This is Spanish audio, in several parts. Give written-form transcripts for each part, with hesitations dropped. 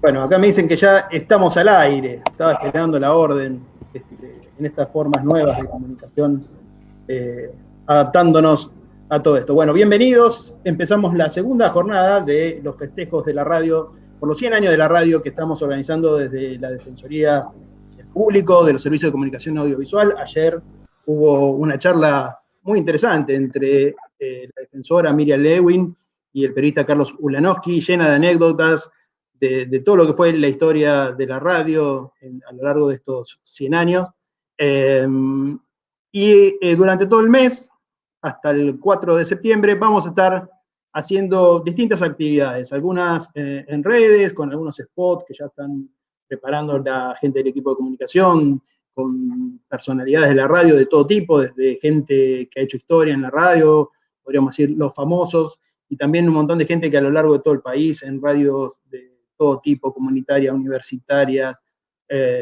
Bueno, acá me dicen que ya estamos al aire. Estaba esperando la orden en estas formas nuevas de comunicación, adaptándonos a todo esto. Bueno, bienvenidos. Empezamos la segunda jornada de los festejos de la radio, por los 100 años de la radio que estamos organizando desde la Defensoría del Público, de los Servicios de Comunicación Audiovisual. Ayer hubo una charla muy interesante entre la defensora Miriam Lewin y el periodista Carlos Ulanowski, llena de anécdotas, de todo lo que fue la historia de la radio a lo largo de estos 100 años. Durante todo el mes, hasta el 4 de septiembre, vamos a estar haciendo distintas actividades, algunas en redes, con algunos spots que ya están preparando la gente del equipo de comunicación, con personalidades de la radio de todo tipo, desde gente que ha hecho historia en la radio, podríamos decir los famosos, y también un montón de gente que a lo largo de todo el país, en radios de todo tipo, comunitarias, universitarias,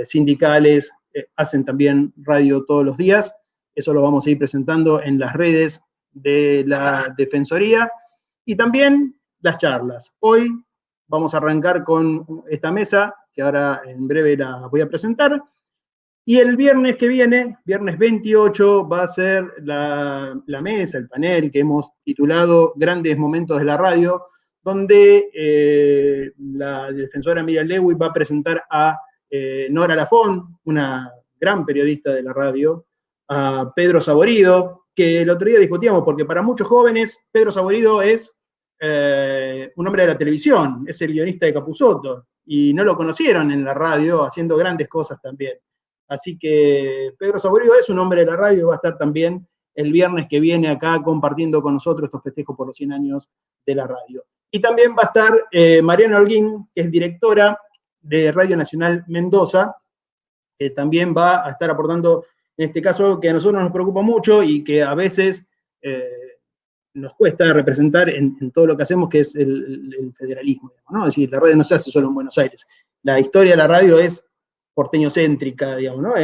sindicales, hacen también radio todos los días. Eso lo vamos a ir presentando en las redes de la Defensoría. Y también las charlas. Hoy vamos a arrancar con esta mesa, que ahora en breve la voy a presentar. Y el viernes que viene, viernes 28, va a ser la mesa, el panel que hemos titulado Grandes Momentos de la Radio, donde la defensora Miriam Lewin va a presentar a Nora Lafont, una gran periodista de la radio, a Pedro Saborido, que el otro día discutíamos, porque para muchos jóvenes Pedro Saborido es un hombre de la televisión, es el guionista de Capusotto, y no lo conocieron en la radio haciendo grandes cosas también. Así que Pedro Saborido es un hombre de la radio y va a estar también el viernes que viene acá compartiendo con nosotros estos festejos por los 100 años de la radio. Y también va a estar Mariana Holguín, que es directora de Radio Nacional Mendoza, que también va a estar aportando, en este caso, algo que a nosotros nos preocupa mucho y que a veces nos cuesta representar en todo lo que hacemos, que es el federalismo, ¿no? Es decir, la radio no se hace solo en Buenos Aires. La historia de la radio es porteñocéntrica, digamos, ¿no?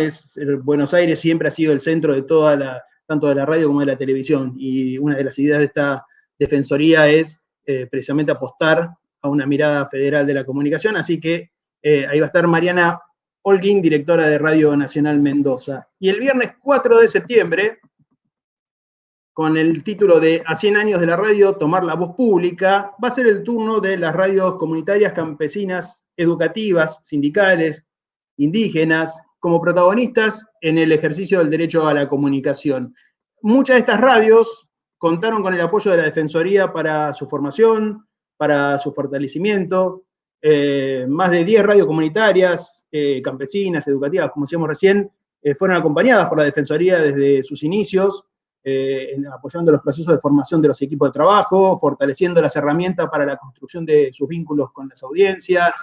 Buenos Aires siempre ha sido el centro de tanto de la radio como de la televisión, y una de las ideas de esta defensoría es precisamente apostar a una mirada federal de la comunicación, así que ahí va a estar Mariana Holguín, directora de Radio Nacional Mendoza. Y el viernes 4 de septiembre, con el título de A 100 años de la radio, tomar la voz pública, va a ser el turno de las radios comunitarias, campesinas, educativas, sindicales, indígenas, como protagonistas en el ejercicio del derecho a la comunicación. Muchas de estas radios contaron con el apoyo de la Defensoría para su formación, para su fortalecimiento. Más de 10 radios comunitarias, campesinas, educativas, como decíamos recién, fueron acompañadas por la Defensoría desde sus inicios, apoyando los procesos de formación de los equipos de trabajo, fortaleciendo las herramientas para la construcción de sus vínculos con las audiencias.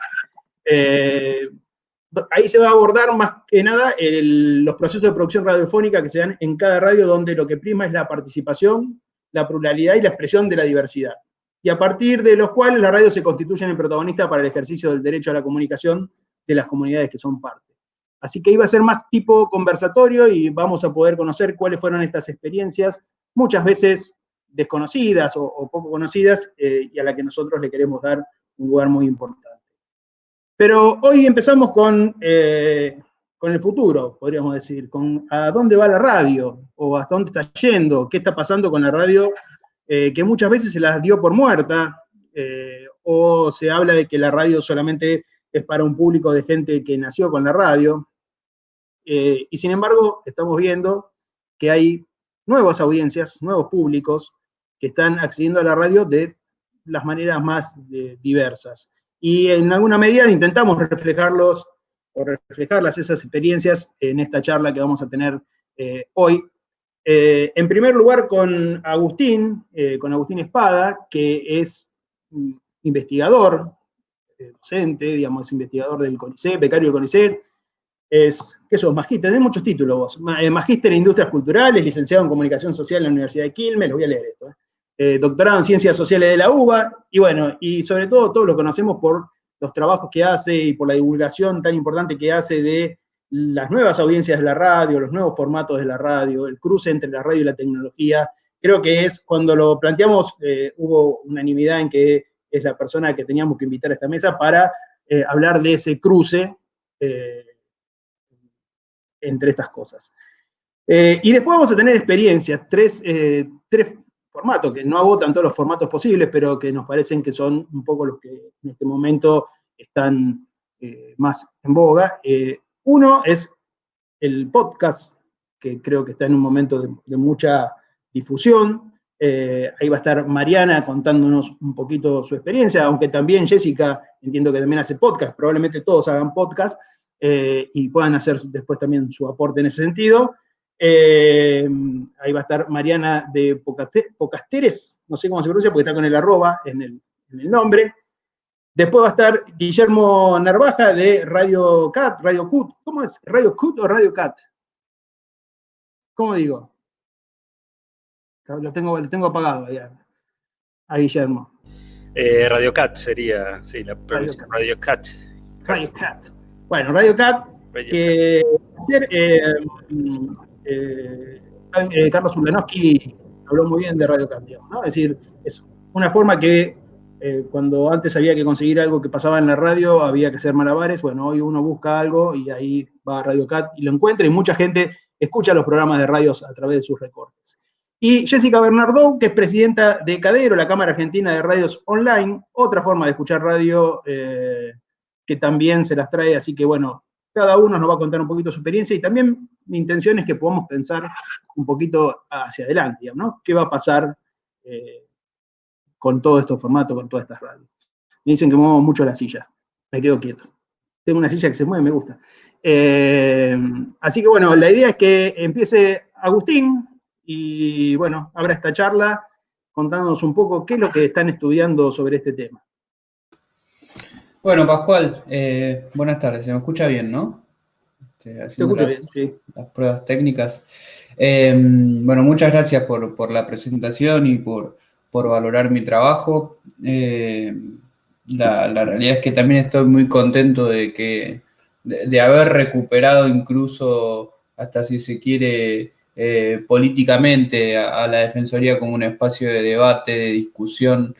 Ahí se va a abordar más que nada los procesos de producción radiofónica que se dan en cada radio, donde lo que prima es la participación, la pluralidad y la expresión de la diversidad. Y a partir de los cuales la radio se constituye en el protagonista para el ejercicio del derecho a la comunicación de las comunidades que son parte. Así que iba a ser más tipo conversatorio y vamos a poder conocer cuáles fueron estas experiencias, muchas veces desconocidas o poco conocidas, y a las que nosotros le queremos dar un lugar muy importante. Pero hoy empezamos con el futuro, podríamos decir, con a dónde va la radio, o hasta dónde está yendo, qué está pasando con la radio, que muchas veces se las dio por muerta, o se habla de que la radio solamente es para un público de gente que nació con la radio, y sin embargo estamos viendo que hay nuevas audiencias, nuevos públicos que están accediendo a la radio de las maneras más diversas. Y en alguna medida intentamos reflejarlas, esas experiencias en esta charla que vamos a tener hoy. En primer lugar con Agustín Espada, que es investigador, docente, digamos, es investigador del CONICET, becario del CONICET. ¿Qué sos? Magíster, tenés muchos títulos vos. Magíster en Industrias Culturales, licenciado en Comunicación Social en la Universidad de Quilmes, lo voy a leer esto. Doctorado en Ciencias Sociales de la UBA, y bueno, y sobre todo todos lo conocemos por los trabajos que hace y por la divulgación tan importante que hace de las nuevas audiencias de la radio, los nuevos formatos de la radio, el cruce entre la radio y la tecnología. Creo que es, cuando lo planteamos, hubo unanimidad en que es la persona que teníamos que invitar a esta mesa para hablar de ese cruce entre estas cosas. Y después vamos a tener experiencias, tres formatos que no agotan todos los formatos posibles, pero que nos parecen que son un poco los que en este momento están más en boga. Uno es el podcast, que creo que está en un momento de mucha difusión. Ahí va a estar Mariana contándonos un poquito su experiencia, aunque también Jessica, entiendo que también hace podcast, probablemente todos hagan podcast y puedan hacer después también su aporte en ese sentido. Ahí va a estar Mariana de Pocasteres, no sé cómo se pronuncia porque está con el arroba en el nombre. Después va a estar Guillermo Narvaja de Radio Cat, Radio Cut. ¿Cómo es? ¿Radio Cut o Radio Cat? ¿Cómo digo? Lo tengo apagado ahí a Guillermo. Radio Cat sería, sí, la pronuncia Radio Cat. Radio Cat. Bueno, Radio Cat, que ayer Carlos Ulanowski habló muy bien de Radio Cat, digamos, ¿no? Es decir, es una forma que cuando antes había que conseguir algo que pasaba en la radio, había que hacer malabares. Bueno, hoy uno busca algo y ahí va a Radio Cat y lo encuentra, y mucha gente escucha los programas de radios a través de sus recortes. Y Jessica Bernardou, que es presidenta de Cadero, la Cámara Argentina de Radios Online, otra forma de escuchar radio que también se las trae. Así que bueno, cada uno nos va a contar un poquito su experiencia, y también mi intención es que podamos pensar un poquito hacia adelante, digamos, ¿no? ¿Qué va a pasar con todos estos formatos, con todas estas radios? Me dicen que muevo mucho la silla, me quedo quieto. Tengo una silla que se mueve, me gusta. Así que bueno, la idea es que empiece Agustín, y bueno, abra esta charla contándonos un poco qué es lo que están estudiando sobre este tema. Bueno, Pascual, buenas tardes. Se me escucha bien, ¿no? Se escucha bien, sí. Las pruebas técnicas. Bueno, muchas gracias por la presentación y por valorar mi trabajo. La realidad es que también estoy muy contento de haber recuperado incluso, hasta si se quiere, políticamente a la Defensoría como un espacio de debate, de discusión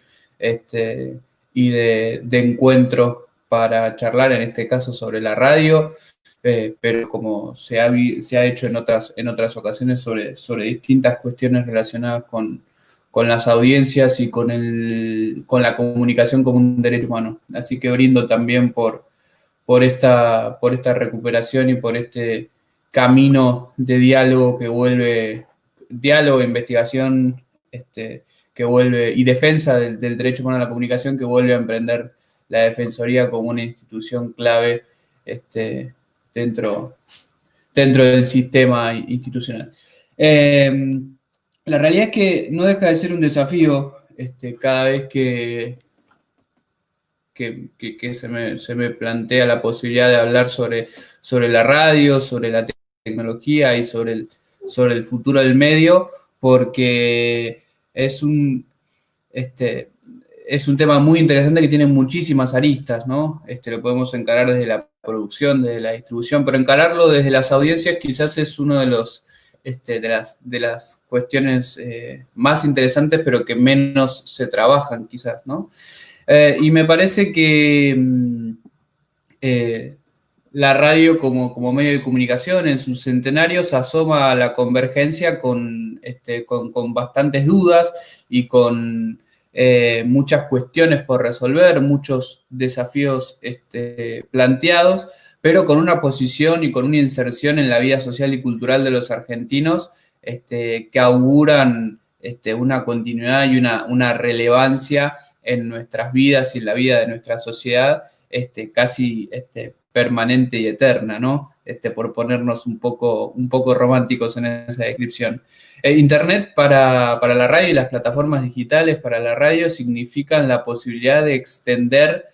y de encuentro para charlar, en este caso sobre la radio, pero como se ha hecho en otras ocasiones sobre distintas cuestiones relacionadas con las audiencias y con la comunicación como un derecho humano. Así que brindo también por esta recuperación y por este camino de diálogo que vuelve, diálogo, investigación, que vuelve, y defensa del derecho humano a la comunicación, que vuelve a emprender la Defensoría como una institución clave dentro del sistema institucional. La realidad es que no deja de ser un desafío cada vez que se me plantea la posibilidad de hablar sobre la radio, sobre la tecnología y sobre el futuro del medio, porque es un tema muy interesante que tiene muchísimas aristas, ¿no? Lo podemos encarar desde la producción, desde la distribución, pero encararlo desde las audiencias quizás es uno de los de las cuestiones más interesantes, pero que menos se trabajan quizás, ¿no? Y me parece que la radio como medio de comunicación en sus centenarios asoma a la convergencia con bastantes dudas y con muchas cuestiones por resolver, muchos desafíos planteados, pero con una posición y con una inserción en la vida social y cultural de los argentinos que auguran una continuidad y una relevancia en nuestras vidas y en la vida de nuestra sociedad casi permanente y eterna, ¿no? Por ponernos un poco románticos en esa descripción. Internet para la radio y las plataformas digitales para la radio significan la posibilidad de extender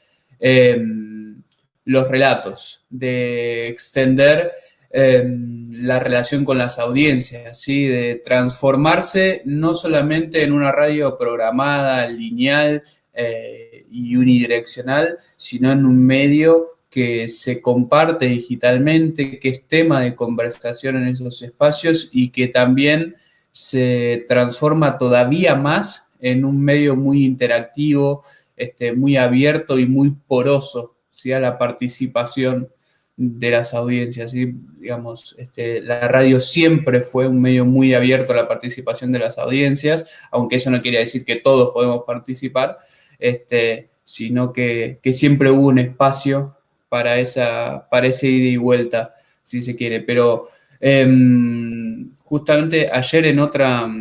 los relatos, de extender la relación con las audiencias, ¿sí? De transformarse no solamente en una radio programada, lineal y unidireccional, sino en un medio que se comparte digitalmente, que es tema de conversación en esos espacios y que también se transforma todavía más en un medio muy interactivo, muy abierto y muy poroso, ¿sí? A la participación de las audiencias, ¿sí? Digamos, la radio siempre fue un medio muy abierto a la participación de las audiencias, aunque eso no quiere decir que todos podemos participar, sino que siempre hubo un espacio para ese ida y vuelta, si se quiere. Pero justamente ayer en otra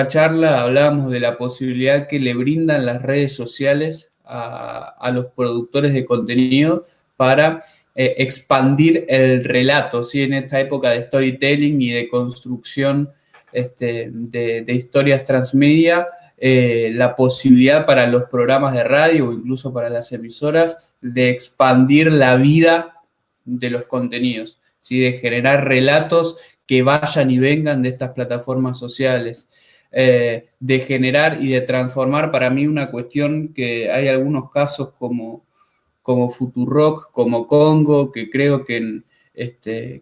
charla hablábamos de la posibilidad que le brindan las redes sociales a los productores de contenido para expandir el relato, ¿sí? En esta época de storytelling y de construcción de historias transmedia, la posibilidad para los programas de radio o incluso para las emisoras de expandir la vida de los contenidos, ¿sí? De generar relatos que vayan y vengan de estas plataformas sociales, de generar y de transformar, para mí una cuestión que hay algunos casos como Futurock, como Congo, que creo que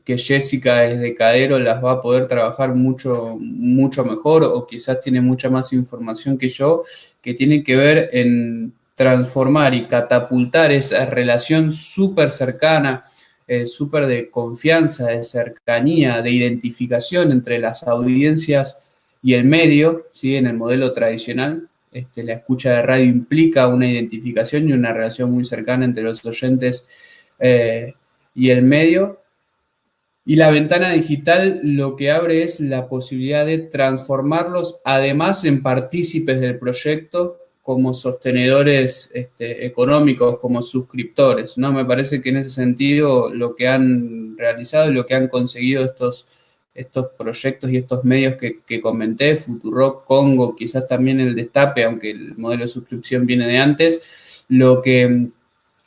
Jessica desde Cadero las va a poder trabajar mucho, mucho mejor, o quizás tiene mucha más información que yo, que tiene que ver en transformar y catapultar esa relación súper cercana, súper de confianza, de cercanía, de identificación entre las audiencias y el medio, ¿sí? En el modelo tradicional. La escucha de radio implica una identificación y una relación muy cercana entre los oyentes y el medio. Y la ventana digital lo que abre es la posibilidad de transformarlos, además, en partícipes del proyecto, como sostenedores económicos, como suscriptores, ¿no? Me parece que en ese sentido lo que han realizado y lo que han conseguido estos proyectos y estos medios que comenté, Futurock, Congo, quizás también el Destape, aunque el modelo de suscripción viene de antes, lo que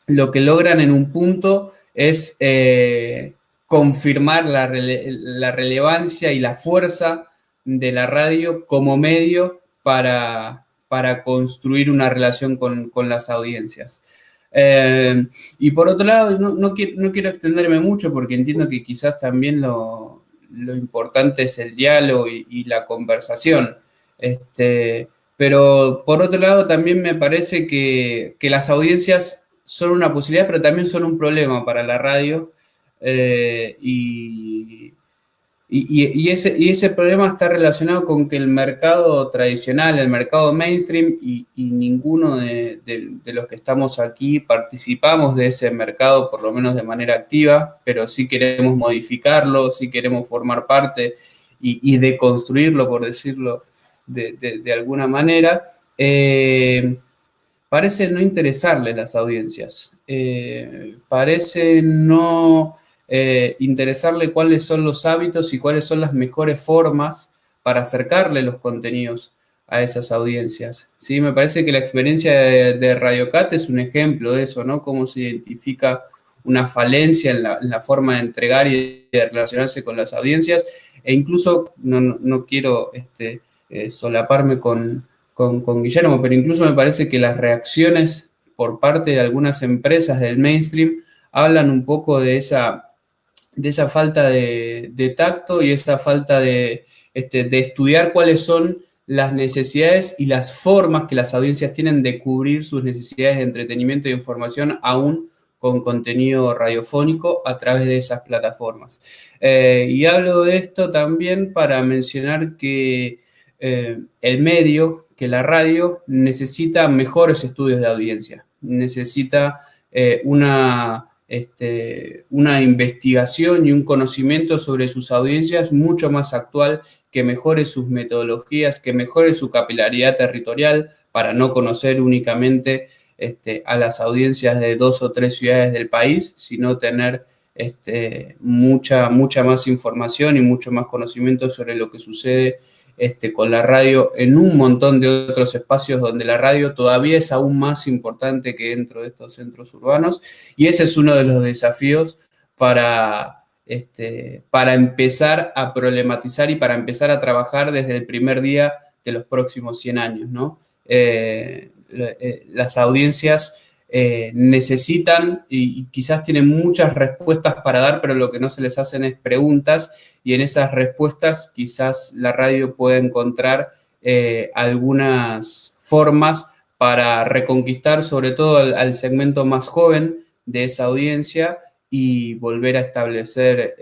logran en un punto es confirmar la relevancia y la fuerza de la radio como medio para construir una relación con las audiencias. Y por otro lado, no quiero extenderme mucho porque entiendo que quizás también lo importante es el diálogo y la conversación. Pero por otro lado también me parece que las audiencias son una posibilidad, pero también son un problema para la radio. Y ese problema está relacionado con que el mercado tradicional, el mercado mainstream, y ninguno de los que estamos aquí participamos de ese mercado, por lo menos de manera activa, pero sí queremos modificarlo, sí queremos formar parte y deconstruirlo, por decirlo de alguna manera. Parece no interesarle las audiencias, parece no interesarle cuáles son los hábitos y cuáles son las mejores formas para acercarle los contenidos a esas audiencias. ¿Sí? Me parece que la experiencia de Radiocat es un ejemplo de eso, ¿no? Cómo se identifica una falencia en la forma de entregar y de relacionarse con las audiencias, e incluso, no quiero solaparme con Guillermo, pero incluso me parece que las reacciones por parte de algunas empresas del mainstream hablan un poco de esa falta de tacto y esa falta de estudiar cuáles son las necesidades y las formas que las audiencias tienen de cubrir sus necesidades de entretenimiento e información, aún con contenido radiofónico a través de esas plataformas. Y hablo de esto también para mencionar que el medio, que la radio, necesita mejores estudios de audiencia, necesita una investigación y un conocimiento sobre sus audiencias mucho más actual, que mejore sus metodologías, que mejore su capilaridad territorial, para no conocer únicamente a las audiencias de 2 o 3 ciudades del país, sino tener mucha más información y mucho más conocimiento sobre lo que sucede con la radio en un montón de otros espacios donde la radio todavía es aún más importante que dentro de estos centros urbanos, y ese es uno de los desafíos para empezar a problematizar y para empezar a trabajar desde el primer día de los próximos 100 años, ¿no? Las audiencias necesitan y quizás tienen muchas respuestas para dar, pero lo que no se les hacen es preguntas, y en esas respuestas quizás la radio puede encontrar algunas formas para reconquistar sobre todo al segmento más joven de esa audiencia y volver a establecer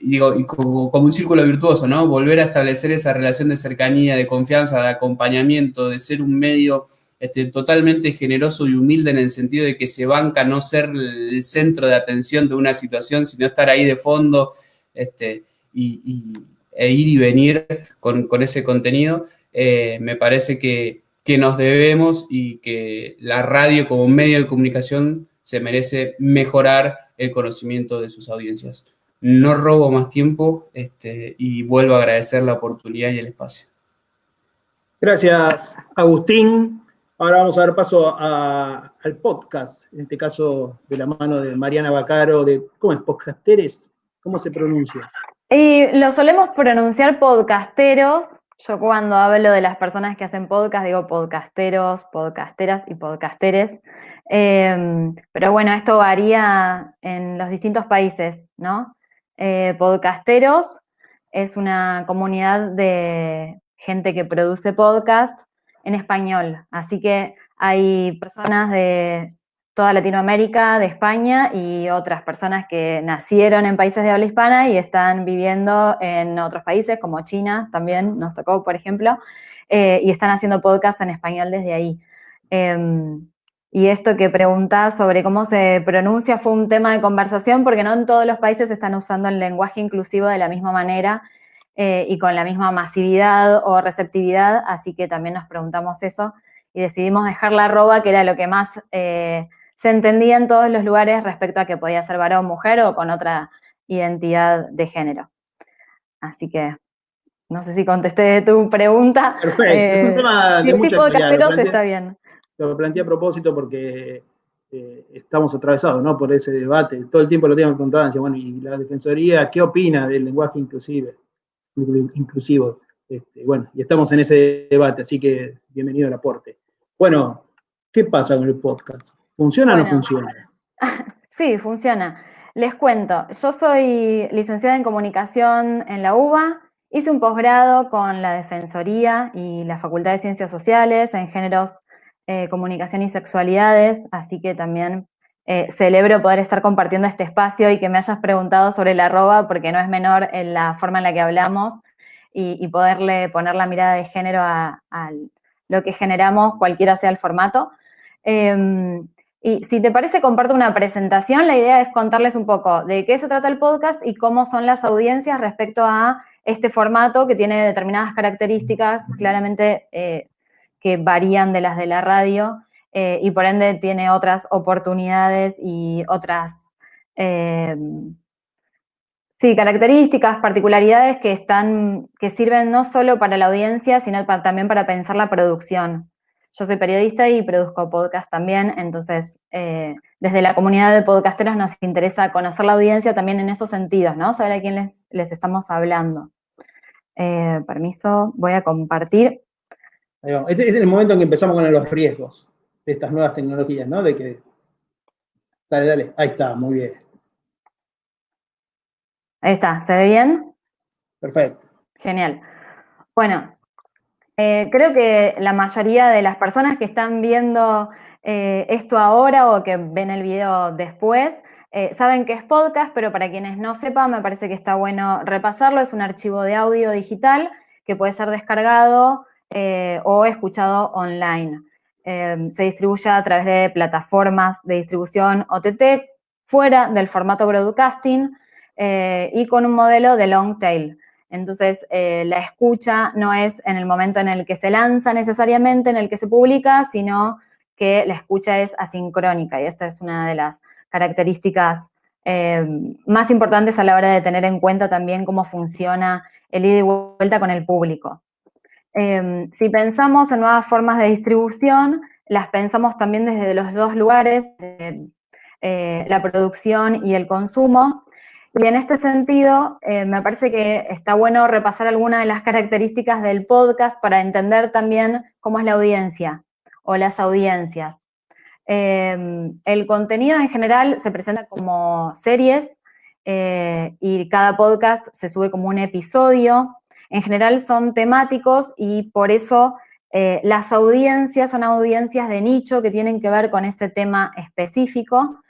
y como un círculo virtuoso, ¿no? Volver a establecer esa relación de cercanía, de confianza, de acompañamiento, de ser un medio totalmente generoso y humilde en el sentido de que se banca no ser el centro de atención de una situación, sino estar ahí de fondo e ir y venir con ese contenido. Me parece que nos debemos y que la radio como medio de comunicación se merece mejorar el conocimiento de sus audiencias. No robo más tiempo y vuelvo a agradecer la oportunidad y el espacio. Gracias, Agustín. Ahora vamos a dar paso al podcast, en este caso de la mano de Mariana Baccaro, ¿cómo es? ¿Podcasteres? ¿Cómo se pronuncia? Y lo solemos pronunciar podcasteros. Yo cuando hablo de las personas que hacen podcast digo podcasteros, podcasteras y podcasteres. Pero bueno, esto varía en los distintos países, ¿no? Podcasteros es una comunidad de gente que produce podcast en español. Así que hay personas de toda Latinoamérica, de España, y otras personas que nacieron en países de habla hispana y están viviendo en otros países, como China también nos tocó, por ejemplo, y están haciendo podcast en español desde ahí. Y esto que preguntás sobre cómo se pronuncia fue un tema de conversación, porque no en todos los países están usando el lenguaje inclusivo de la misma manera y con la misma masividad o receptividad, así que también nos preguntamos eso y decidimos dejar la arroba, que era lo que más se entendía en todos los lugares respecto a que podía ser varón, mujer o con otra identidad de género. Así que no sé si contesté tu pregunta. Perfecto, es un tema de mucha actualidad. Está bien. Lo planteé a propósito porque estamos atravesados, ¿no?, por ese debate. Todo el tiempo lo teníamos preguntado, decía, bueno, ¿y la Defensoría qué opina del lenguaje inclusivo? Bueno, y estamos en ese debate, así que bienvenido al aporte. Bueno, ¿qué pasa con el podcast? ¿Funciona o no funciona? Sí, funciona. Les cuento, yo soy licenciada en comunicación en la UBA, hice un posgrado con la Defensoría y la Facultad de Ciencias Sociales en géneros, comunicación y sexualidades, así que también celebro poder estar compartiendo este espacio y que me hayas preguntado sobre la arroba, porque no es menor en la forma en la que hablamos y poderle poner la mirada de género a lo que generamos, cualquiera sea el formato. Y si te parece, comparto una presentación. La idea es contarles un poco de qué se trata el podcast y cómo son las audiencias respecto a este formato que tiene determinadas características, claramente que varían de las de la radio, y por ende tiene otras oportunidades y otras características, particularidades que sirven no solo para la audiencia, sino también para pensar la producción. Yo soy periodista y produzco podcast también, entonces desde la comunidad de podcasteros nos interesa conocer la audiencia también en esos sentidos, ¿no? Saber a quién les estamos hablando. Permiso, voy a compartir. Ahí vamos. Este es el momento en que empezamos con los riesgos de estas nuevas tecnologías, ¿no? Dale, ahí está, muy bien. Ahí está, ¿se ve bien? Perfecto. Genial. Bueno, creo que la mayoría de las personas que están viendo esto ahora o que ven el video después saben que es podcast, pero para quienes no sepan, me parece que está bueno repasarlo. Es un archivo de audio digital que puede ser descargado o escuchado online. Se distribuye a través de plataformas de distribución OTT fuera del formato broadcasting y con un modelo de long tail. Entonces, la escucha no es en el momento en el que se lanza necesariamente, en el que se publica, sino que la escucha es asincrónica, y esta es una de las características más importantes a la hora de tener en cuenta también cómo funciona el ida y vuelta con el público. Si pensamos en nuevas formas de distribución, las pensamos también desde los dos lugares, la producción y el consumo. Y en este sentido, me parece que está bueno repasar algunas de las características del podcast para entender también cómo es la audiencia o las audiencias. El contenido en general se presenta como series y cada podcast se sube como un episodio. En general son temáticos y por eso Las audiencias son audiencias de nicho que tienen que ver con ese tema específico,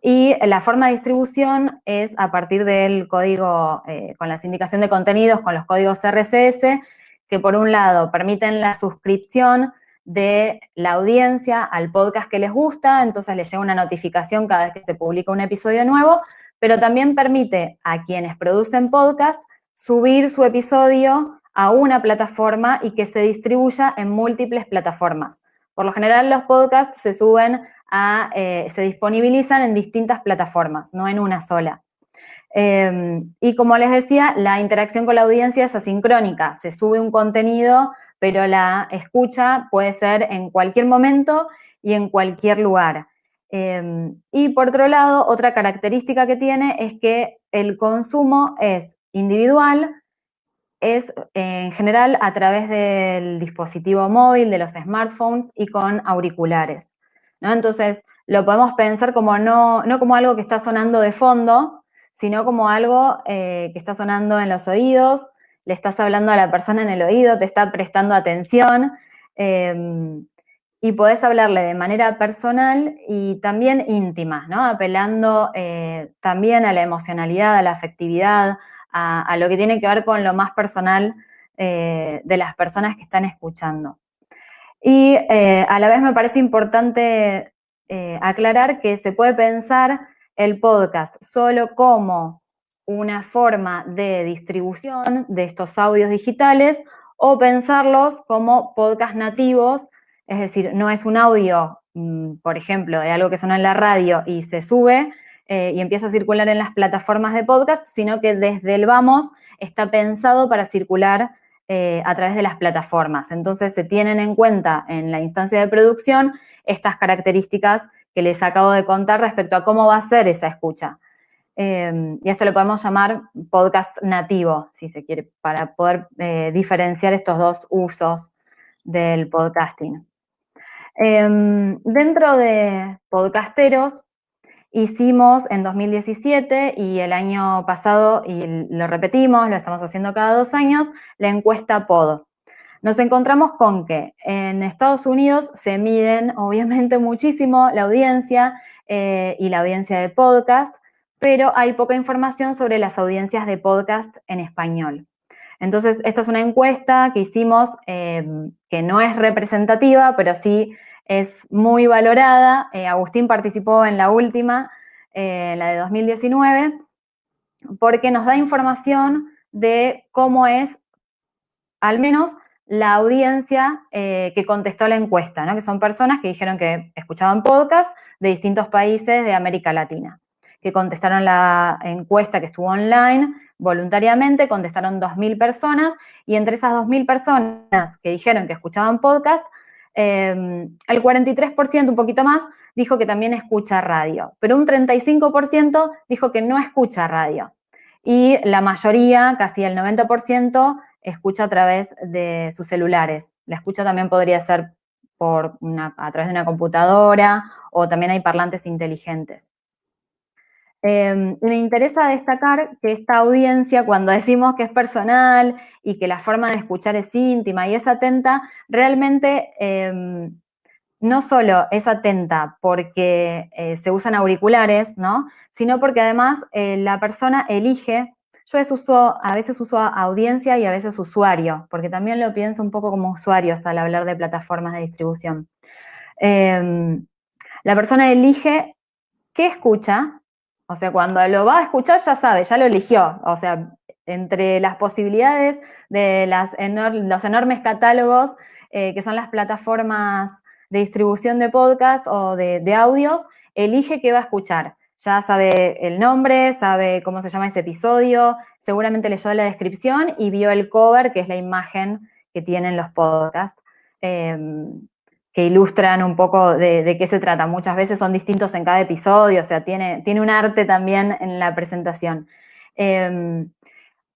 y la forma de distribución es a partir del código, con la sindicación de contenidos, con los códigos RSS, que por un lado permiten la suscripción de la audiencia al podcast que les gusta, entonces les llega una notificación cada vez que se publica un episodio nuevo, pero también permite a quienes producen podcast subir su episodio a una plataforma y que se distribuya en múltiples plataformas. Por lo general los podcasts se suben se disponibilizan en distintas plataformas, no en una sola. Y como les decía, la interacción con la audiencia es asincrónica, se sube un contenido, pero la escucha puede ser en cualquier momento y en cualquier lugar. Y por otro lado, otra característica que tiene es que el consumo es individual, es en general a través del dispositivo móvil, de los smartphones y con auriculares, ¿no? Entonces, lo podemos pensar como no como algo que está sonando de fondo, sino como algo que está sonando en los oídos, le estás hablando a la persona en el oído, te está prestando atención, y podés hablarle de manera personal y también íntima, ¿no? Apelando también a la emocionalidad, a la afectividad, a lo que tiene que ver con lo más personal de las personas que están escuchando. Y a la vez me parece importante aclarar que se puede pensar el podcast solo como una forma de distribución de estos audios digitales, o pensarlos como podcast nativos, es decir, no es un audio, por ejemplo, de algo que suena en la radio y se sube y empieza a circular en las plataformas de podcast, sino que desde el vamos está pensado para circular a través de las plataformas. Entonces se tienen en cuenta en la instancia de producción estas características que les acabo de contar respecto a cómo va a ser esa escucha. Y esto lo podemos llamar podcast nativo, si se quiere, para poder diferenciar estos dos usos del podcasting. Dentro de podcasteros, hicimos en 2017 y el año pasado, y lo repetimos, lo estamos haciendo cada 2 años, la encuesta Pod. Nos encontramos con que en Estados Unidos se miden obviamente muchísimo la audiencia y la audiencia de podcast, pero hay poca información sobre las audiencias de podcast en español. Entonces, esta es una encuesta que hicimos que no es representativa, pero sí es muy valorada. Agustín participó en la última, la de 2019, porque nos da información de cómo es, al menos, la audiencia que contestó la encuesta, ¿no? Que son personas que dijeron que escuchaban podcast de distintos países de América Latina, que contestaron la encuesta que estuvo online voluntariamente, contestaron 2.000 personas, y entre esas 2.000 personas que dijeron que escuchaban podcast, el 43%, un poquito más, dijo que también escucha radio, pero un 35% dijo que no escucha radio. Y la mayoría, casi el 90%, escucha a través de sus celulares. La escucha también podría ser a través de una computadora, o también hay parlantes inteligentes. Me interesa destacar que esta audiencia, cuando decimos que es personal y que la forma de escuchar es íntima y es atenta, realmente no solo es atenta porque se usan auriculares, ¿no? Sino porque además la persona elige. Yo a veces uso audiencia y a veces usuario, porque también lo pienso un poco como usuarios al hablar de plataformas de distribución. La persona elige qué escucha. O sea, cuando lo va a escuchar ya sabe, ya lo eligió. O sea, entre las posibilidades de los enormes catálogos que son las plataformas de distribución de podcast o de audios, elige qué va a escuchar. Ya sabe el nombre, sabe cómo se llama ese episodio, seguramente leyó la descripción y vio el cover, que es la imagen que tienen los podcasts, que ilustran un poco de qué se trata. Muchas veces son distintos en cada episodio, o sea, tiene un arte también en la presentación.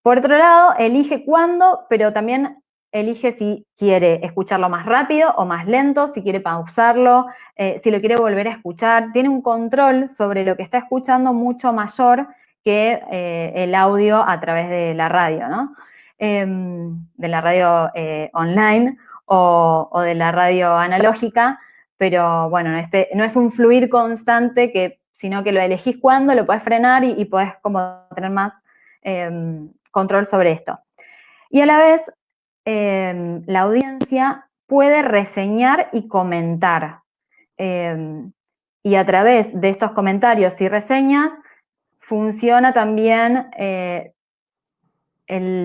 Por otro lado, elige cuándo, pero también elige si quiere escucharlo más rápido o más lento, si quiere pausarlo, si lo quiere volver a escuchar. Tiene un control sobre lo que está escuchando mucho mayor que el audio a través de la radio, ¿no? De la radio online o de la radio analógica, pero bueno, no es un fluir constante, sino que lo elegís cuando, lo podés frenar y podés como tener más control sobre esto. Y a la vez, la audiencia puede reseñar y comentar. Y a través de estos comentarios y reseñas funciona también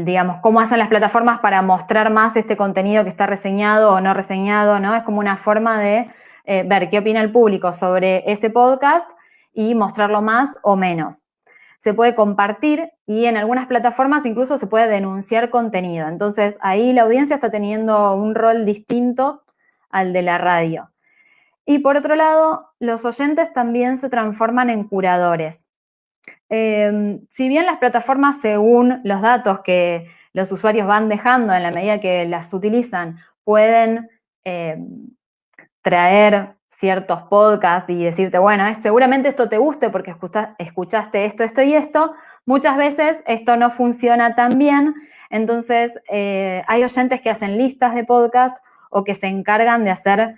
digamos, cómo hacen las plataformas para mostrar más este contenido que está reseñado o no reseñado, ¿no? Es como una forma de ver qué opina el público sobre ese podcast y mostrarlo más o menos. Se puede compartir y en algunas plataformas incluso se puede denunciar contenido. Entonces, ahí la audiencia está teniendo un rol distinto al de la radio. Y por otro lado, los oyentes también se transforman en curadores. Si bien las plataformas, según los datos que los usuarios van dejando en la medida que las utilizan, pueden traer ciertos podcasts y decirte, bueno, seguramente esto te guste porque escuchaste esto, esto y esto, muchas veces esto no funciona tan bien, entonces hay oyentes que hacen listas de podcasts o que se encargan de hacer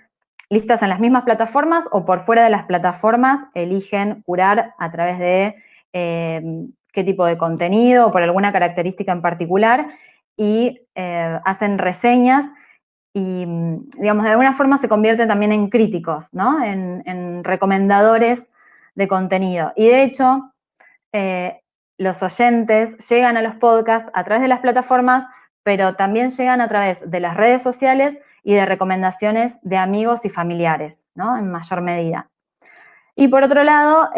listas en las mismas plataformas o por fuera de las plataformas eligen curar a través de qué tipo de contenido o por alguna característica en particular y hacen reseñas y, digamos, de alguna forma se convierten también en críticos, ¿no? En recomendadores de contenido. Y de hecho, los oyentes llegan a los podcasts a través de las plataformas, pero también llegan a través de las redes sociales y de recomendaciones de amigos y familiares, ¿no? En mayor medida. Y por otro lado,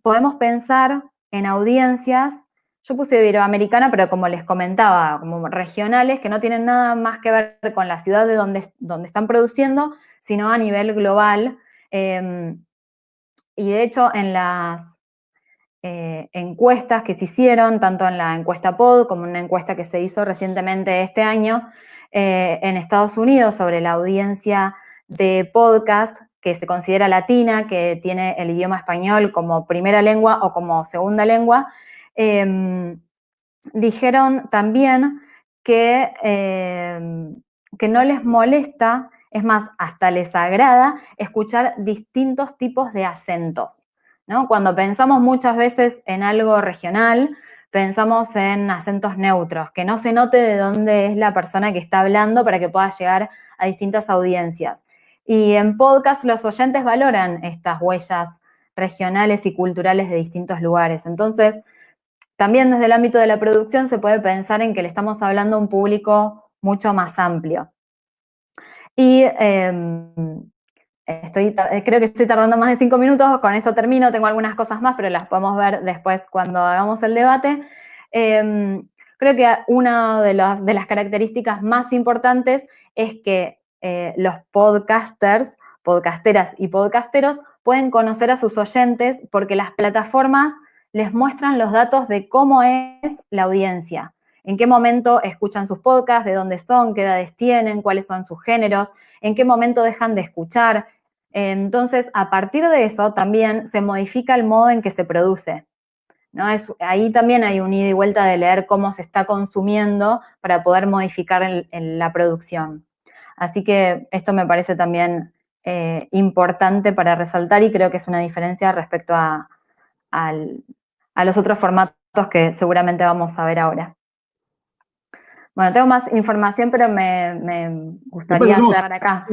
podemos pensar en audiencias, yo puse iberoamericana, pero como les comentaba, como regionales, que no tienen nada más que ver con la ciudad de donde están produciendo, sino a nivel global. Y de hecho, en las encuestas que se hicieron, tanto en la encuesta POD como en una encuesta que se hizo recientemente este año en Estados Unidos sobre la audiencia de podcast que se considera latina, que tiene el idioma español como primera lengua o como segunda lengua, dijeron también que no les molesta, es más, hasta les agrada escuchar distintos tipos de acentos, ¿no? Cuando pensamos muchas veces en algo regional, pensamos en acentos neutros, que no se note de dónde es la persona que está hablando para que pueda llegar a distintas audiencias. Y en podcast los oyentes valoran estas huellas regionales y culturales de distintos lugares. Entonces, también desde el ámbito de la producción se puede pensar en que le estamos hablando a un público mucho más amplio. Y creo que estoy tardando más de 5 minutos, con esto termino, tengo algunas cosas más, pero las podemos ver después cuando hagamos el debate. Creo que una de las características más importantes es que los podcasteras y podcasteros pueden conocer a sus oyentes porque las plataformas les muestran los datos de cómo es la audiencia, en qué momento escuchan sus podcasts, de dónde son, qué edades tienen, cuáles son sus géneros, en qué momento dejan de escuchar. Entonces, a partir de eso también se modifica el modo en que se produce, ¿no? Ahí también hay un ida y vuelta de leer cómo se está consumiendo para poder modificar la producción. Así que esto me parece también importante para resaltar y creo que es una diferencia respecto a los otros formatos que seguramente vamos a ver ahora. Bueno, tengo más información, pero me gustaría cerrar acá,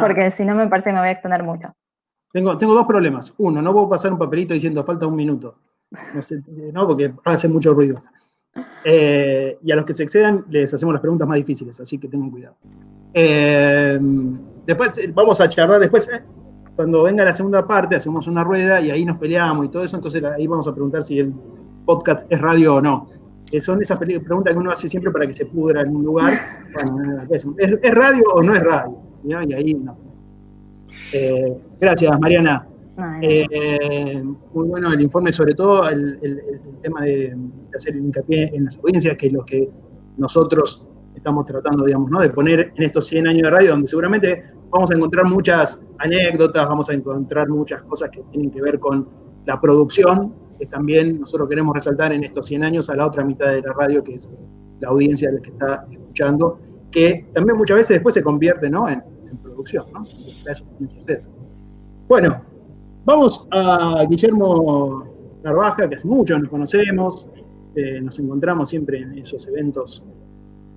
porque si no me parece que me voy a extender mucho. Tengo dos problemas. Uno, no puedo pasar un papelito diciendo falta un minuto. No sé, ¿no? Porque hace mucho ruido. Y a los que se excedan les hacemos las preguntas más difíciles, así que tengan cuidado. Después vamos a charlar, cuando venga la segunda parte, hacemos una rueda y ahí nos peleamos y todo eso, entonces ahí vamos a preguntar si el podcast es radio o no. Son esas preguntas que uno hace siempre para que se pudra en un lugar. Bueno, ¿es radio o no es radio? ¿No? Y ahí no. Gracias, Mariana. Muy bueno el informe, sobre todo el tema de hacer hincapié en las audiencias, que es lo que nosotros estamos tratando, digamos, ¿no? De poner en estos 100 años de radio, donde seguramente vamos a encontrar muchas anécdotas, vamos a encontrar muchas cosas que tienen que ver con la producción, que también nosotros queremos resaltar en estos 100 años a la otra mitad de la radio, que es la audiencia que está escuchando, que también muchas veces después se convierte, ¿no?, en producción, ¿no? Eso también sucede. Bueno, vamos a Guillermo Narvaja, que hace mucho nos conocemos, nos encontramos siempre en esos eventos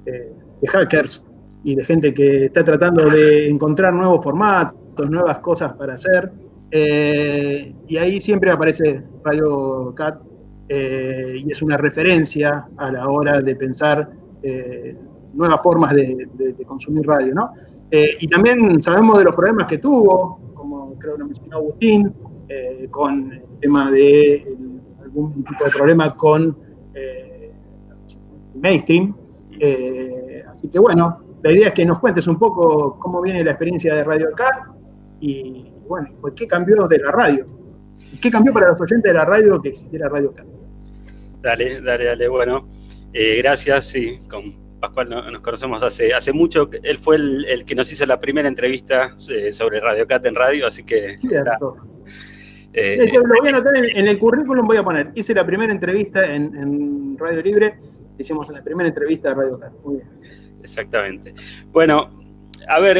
de hackers y de gente que está tratando de encontrar nuevos formatos, nuevas cosas para hacer, y ahí siempre aparece Radio Cat, y es una referencia a la hora de pensar nuevas formas de consumir radio, ¿no? Y también sabemos de los problemas que tuvo, como creo que lo mencionó Agustín, con el tema de algún tipo de problema con mainstream. Así que bueno, la idea es que nos cuentes un poco cómo viene la experiencia de Radio Cat y bueno, pues qué cambió de la radio. ¿Qué cambió para los oyentes de la radio que existiera Radio Cat? Dale. Bueno, gracias, sí, con Pascual nos conocemos hace mucho. Él fue el que nos hizo la primera entrevista sobre Radio Cat en radio, así que... Cierto. Lo voy a anotar en el currículum, voy a poner, hice la primera entrevista en Radio Libre, hicimos la primera entrevista de Radio Cat. Muy bien. Exactamente. Bueno, a ver,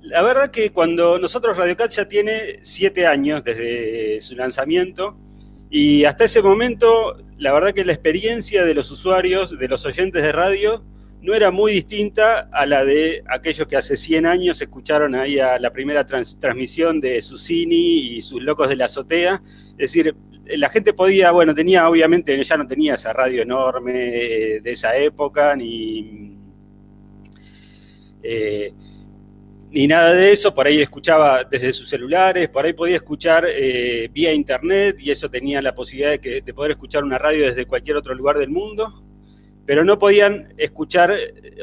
la verdad que cuando nosotros Radio Cat ya tiene 7 años desde su lanzamiento, y hasta ese momento, la verdad que la experiencia de los usuarios, de los oyentes de radio, no era muy distinta a la de aquellos que hace 100 años escucharon ahí a la primera transmisión de Susini y sus Locos de la Azotea. Es decir, la gente podía, bueno, tenía, obviamente, ya no tenía esa radio enorme de esa época, ni nada de eso. Por ahí escuchaba desde sus celulares, por ahí podía escuchar vía internet, y eso tenía la posibilidad de poder escuchar una radio desde cualquier otro lugar del mundo, pero no podían escuchar,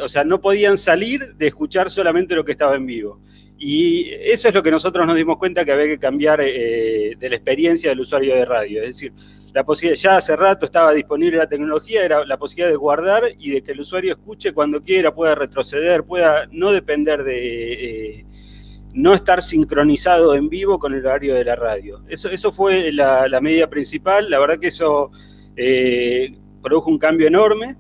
o sea, no podían salir de escuchar solamente lo que estaba en vivo. Y eso es lo que nosotros nos dimos cuenta que había que cambiar de la experiencia del usuario de radio. Es decir, la posibilidad, ya hace rato estaba disponible la tecnología, era la posibilidad de guardar y de que el usuario escuche cuando quiera, pueda retroceder, pueda no depender de... no estar sincronizado en vivo con el horario de la radio. Eso fue la medida principal. La verdad que eso produjo un cambio enorme.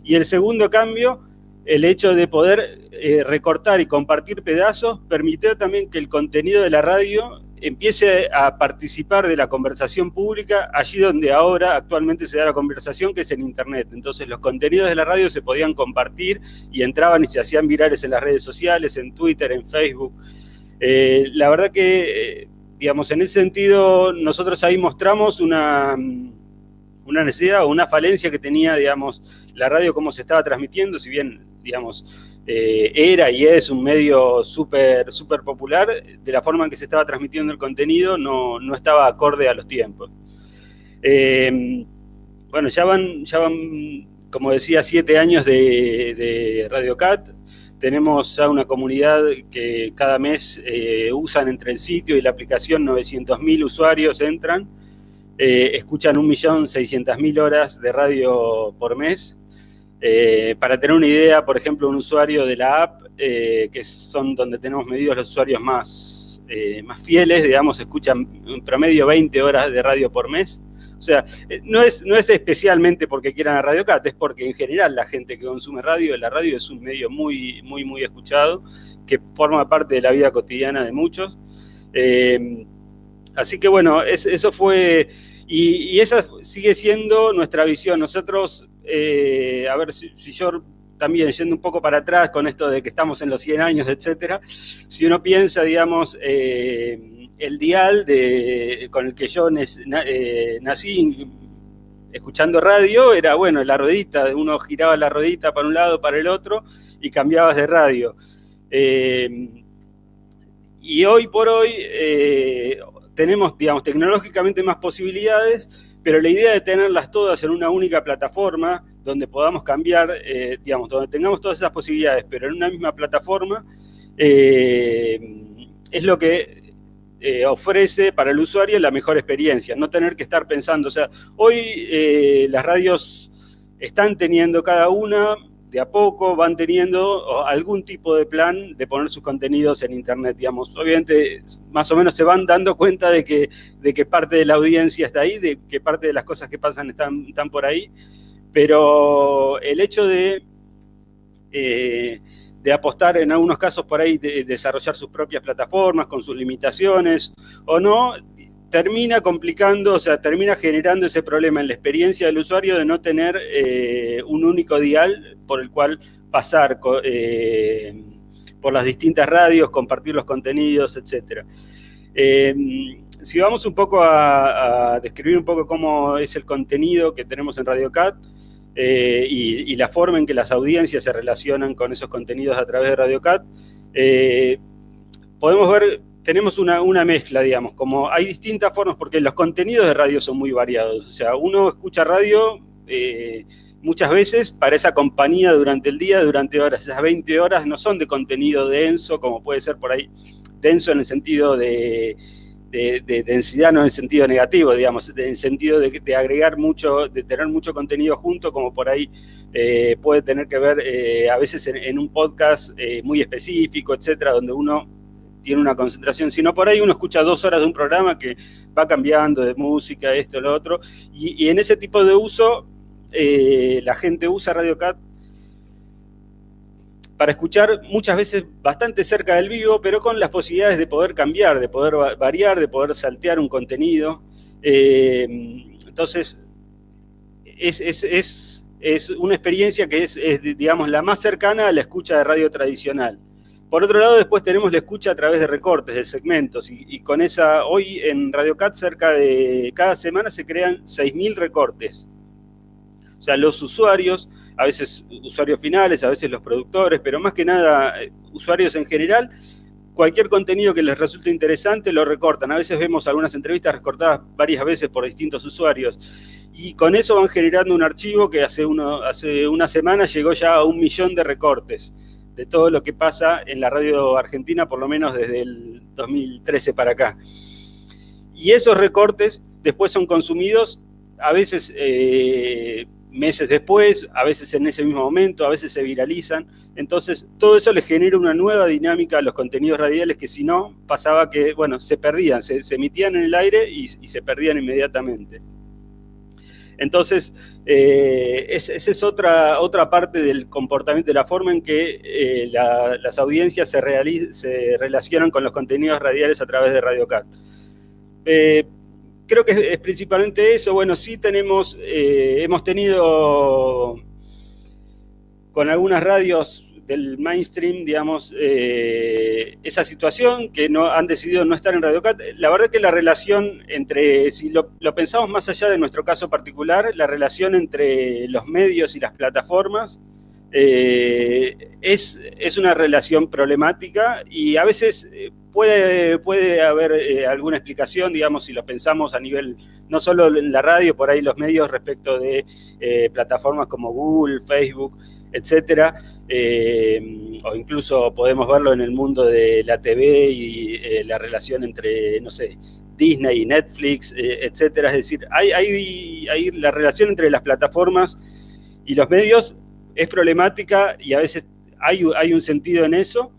Y el segundo cambio, el hecho de poder recortar y compartir pedazos, permitió también que el contenido de la radio empiece a participar de la conversación pública allí donde ahora actualmente se da la conversación, que es en Internet. Entonces los contenidos de la radio se podían compartir y entraban y se hacían virales en las redes sociales, en Twitter, en Facebook. La verdad que, digamos, en ese sentido, nosotros ahí mostramos una necesidad o una falencia que tenía, digamos, la radio como se estaba transmitiendo, si bien, digamos, era y es un medio súper popular, de la forma en que se estaba transmitiendo el contenido no estaba acorde a los tiempos. Bueno, ya van, como decía, 7 años de Radio Cat. Tenemos ya una comunidad que cada mes usan entre el sitio y la aplicación 900.000 usuarios entran. Escuchan 1.600.000 horas de radio por mes. Para tener una idea, por ejemplo, un usuario de la app, que son donde tenemos medidos los usuarios más fieles, digamos, escuchan en promedio 20 horas de radio por mes. O sea, no es especialmente porque quieran a Radio Cat, es porque en general la gente que consume radio, la radio es un medio muy escuchado, que forma parte de la vida cotidiana de muchos. Así que bueno, eso fue, y esa sigue siendo nuestra visión. Nosotros, a ver, si yo también yendo un poco para atrás con esto de que estamos en los 100 años, etcétera, si uno piensa, digamos, el dial con el que yo nací escuchando radio, era, bueno, la ruedita, uno giraba la ruedita para un lado, para el otro, y cambiabas de radio. Y hoy por hoy tenemos, digamos, tecnológicamente más posibilidades, pero la idea de tenerlas todas en una única plataforma, donde podamos cambiar, digamos, donde tengamos todas esas posibilidades, pero en una misma plataforma, es lo que ofrece para el usuario la mejor experiencia, no tener que estar pensando. O sea, hoy las radios están teniendo cada una, de a poco van teniendo algún tipo de plan de poner sus contenidos en Internet, digamos. Obviamente, más o menos se van dando cuenta de que parte de la audiencia está ahí, de que parte de las cosas que pasan están por ahí, pero el hecho de de apostar en algunos casos por ahí de desarrollar sus propias plataformas con sus limitaciones o no, termina complicando, o sea, termina generando ese problema en la experiencia del usuario de no tener un único dial por el cual pasar por las distintas radios, compartir los contenidos, etc. Si vamos un poco a describir un poco cómo es el contenido que tenemos en Radio Cat, y la forma en que las audiencias se relacionan con esos contenidos a través de Radio Cat, podemos ver, tenemos una mezcla, digamos, como hay distintas formas, porque los contenidos de radio son muy variados. O sea, uno escucha radio muchas veces para esa compañía durante el día, durante horas. Esas 20 horas no son de contenido denso, como puede ser por ahí, denso en el sentido de densidad, no en el sentido negativo, digamos, en el sentido de agregar mucho, de tener mucho contenido junto, como por ahí puede tener que ver a veces en un podcast muy específico, etcétera, donde uno tiene una concentración, sino por ahí uno escucha 2 horas de un programa que va cambiando de música, esto, lo otro, y en ese tipo de uso la gente usa Radio Cat para escuchar muchas veces bastante cerca del vivo, pero con las posibilidades de poder cambiar, de poder variar, de poder saltear un contenido. Entonces, es una experiencia que es, digamos, la más cercana a la escucha de radio tradicional. Por otro lado, después tenemos la escucha a través de recortes, de segmentos, y con esa, hoy en Radio Cat cada semana se crean 6.000 recortes. O sea, los usuarios, a veces usuarios finales, a veces los productores, pero más que nada usuarios en general, cualquier contenido que les resulte interesante lo recortan. A veces vemos algunas entrevistas recortadas varias veces por distintos usuarios, y con eso van generando un archivo que hace una semana llegó ya a 1 millón de recortes de todo lo que pasa en la radio argentina, por lo menos desde el 2013 para acá. Y esos recortes después son consumidos, a veces meses después, a veces en ese mismo momento, a veces se viralizan. Entonces, todo eso le genera una nueva dinámica a los contenidos radiales que si no, pasaba que, bueno, se perdían, se emitían en el aire y se perdían inmediatamente. Entonces, esa es otra parte del comportamiento, de la forma en que las audiencias se relacionan con los contenidos radiales a través de Radio Cat. Creo que es principalmente eso. Bueno, sí hemos tenido con algunas radios del mainstream, digamos, esa situación que han decidido no estar en Radio Cat. La verdad que la relación si lo pensamos más allá de nuestro caso particular, la relación entre los medios y las plataformas es una relación problemática, y a veces puede haber alguna explicación, digamos, si lo pensamos a nivel, no solo en la radio, por ahí los medios respecto de plataformas como Google, Facebook, etcétera, o incluso podemos verlo en el mundo de la TV y la relación entre, no sé, Disney y Netflix, etcétera. Es decir, hay la relación entre las plataformas y los medios es problemática, y a veces hay un sentido en eso.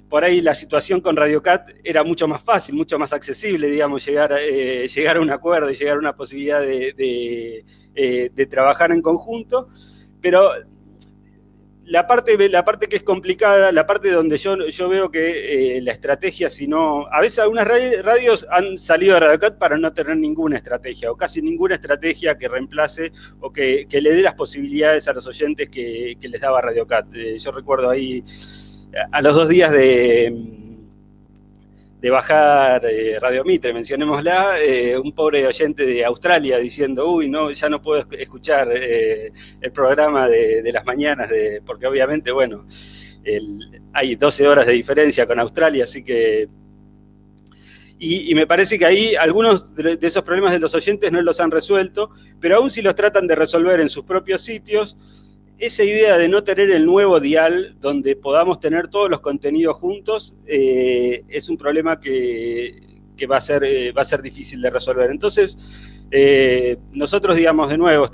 Por ahí la situación con Radio Cat era mucho más fácil, mucho más accesible, digamos, llegar a un acuerdo y llegar a una posibilidad de trabajar en conjunto, pero la parte que es complicada, la parte donde yo veo que la estrategia, si no, a veces algunas radios han salido de Radio Cat para no tener ninguna estrategia, o casi ninguna estrategia que reemplace o que le dé las posibilidades a los oyentes que les daba Radio Cat. Yo recuerdo ahí, a los 2 días de bajar Radio Mitre, mencionémosla, un pobre oyente de Australia diciendo, uy, no, ya no puedo escuchar el programa de las mañanas, porque obviamente, bueno, hay 12 horas de diferencia con Australia, así que... Y me parece que ahí algunos de esos problemas de los oyentes no los han resuelto, pero aún si los tratan de resolver en sus propios sitios, esa idea de no tener el nuevo dial donde podamos tener todos los contenidos juntos es un problema que va a ser difícil de resolver. Entonces, nosotros, digamos, de nuevo,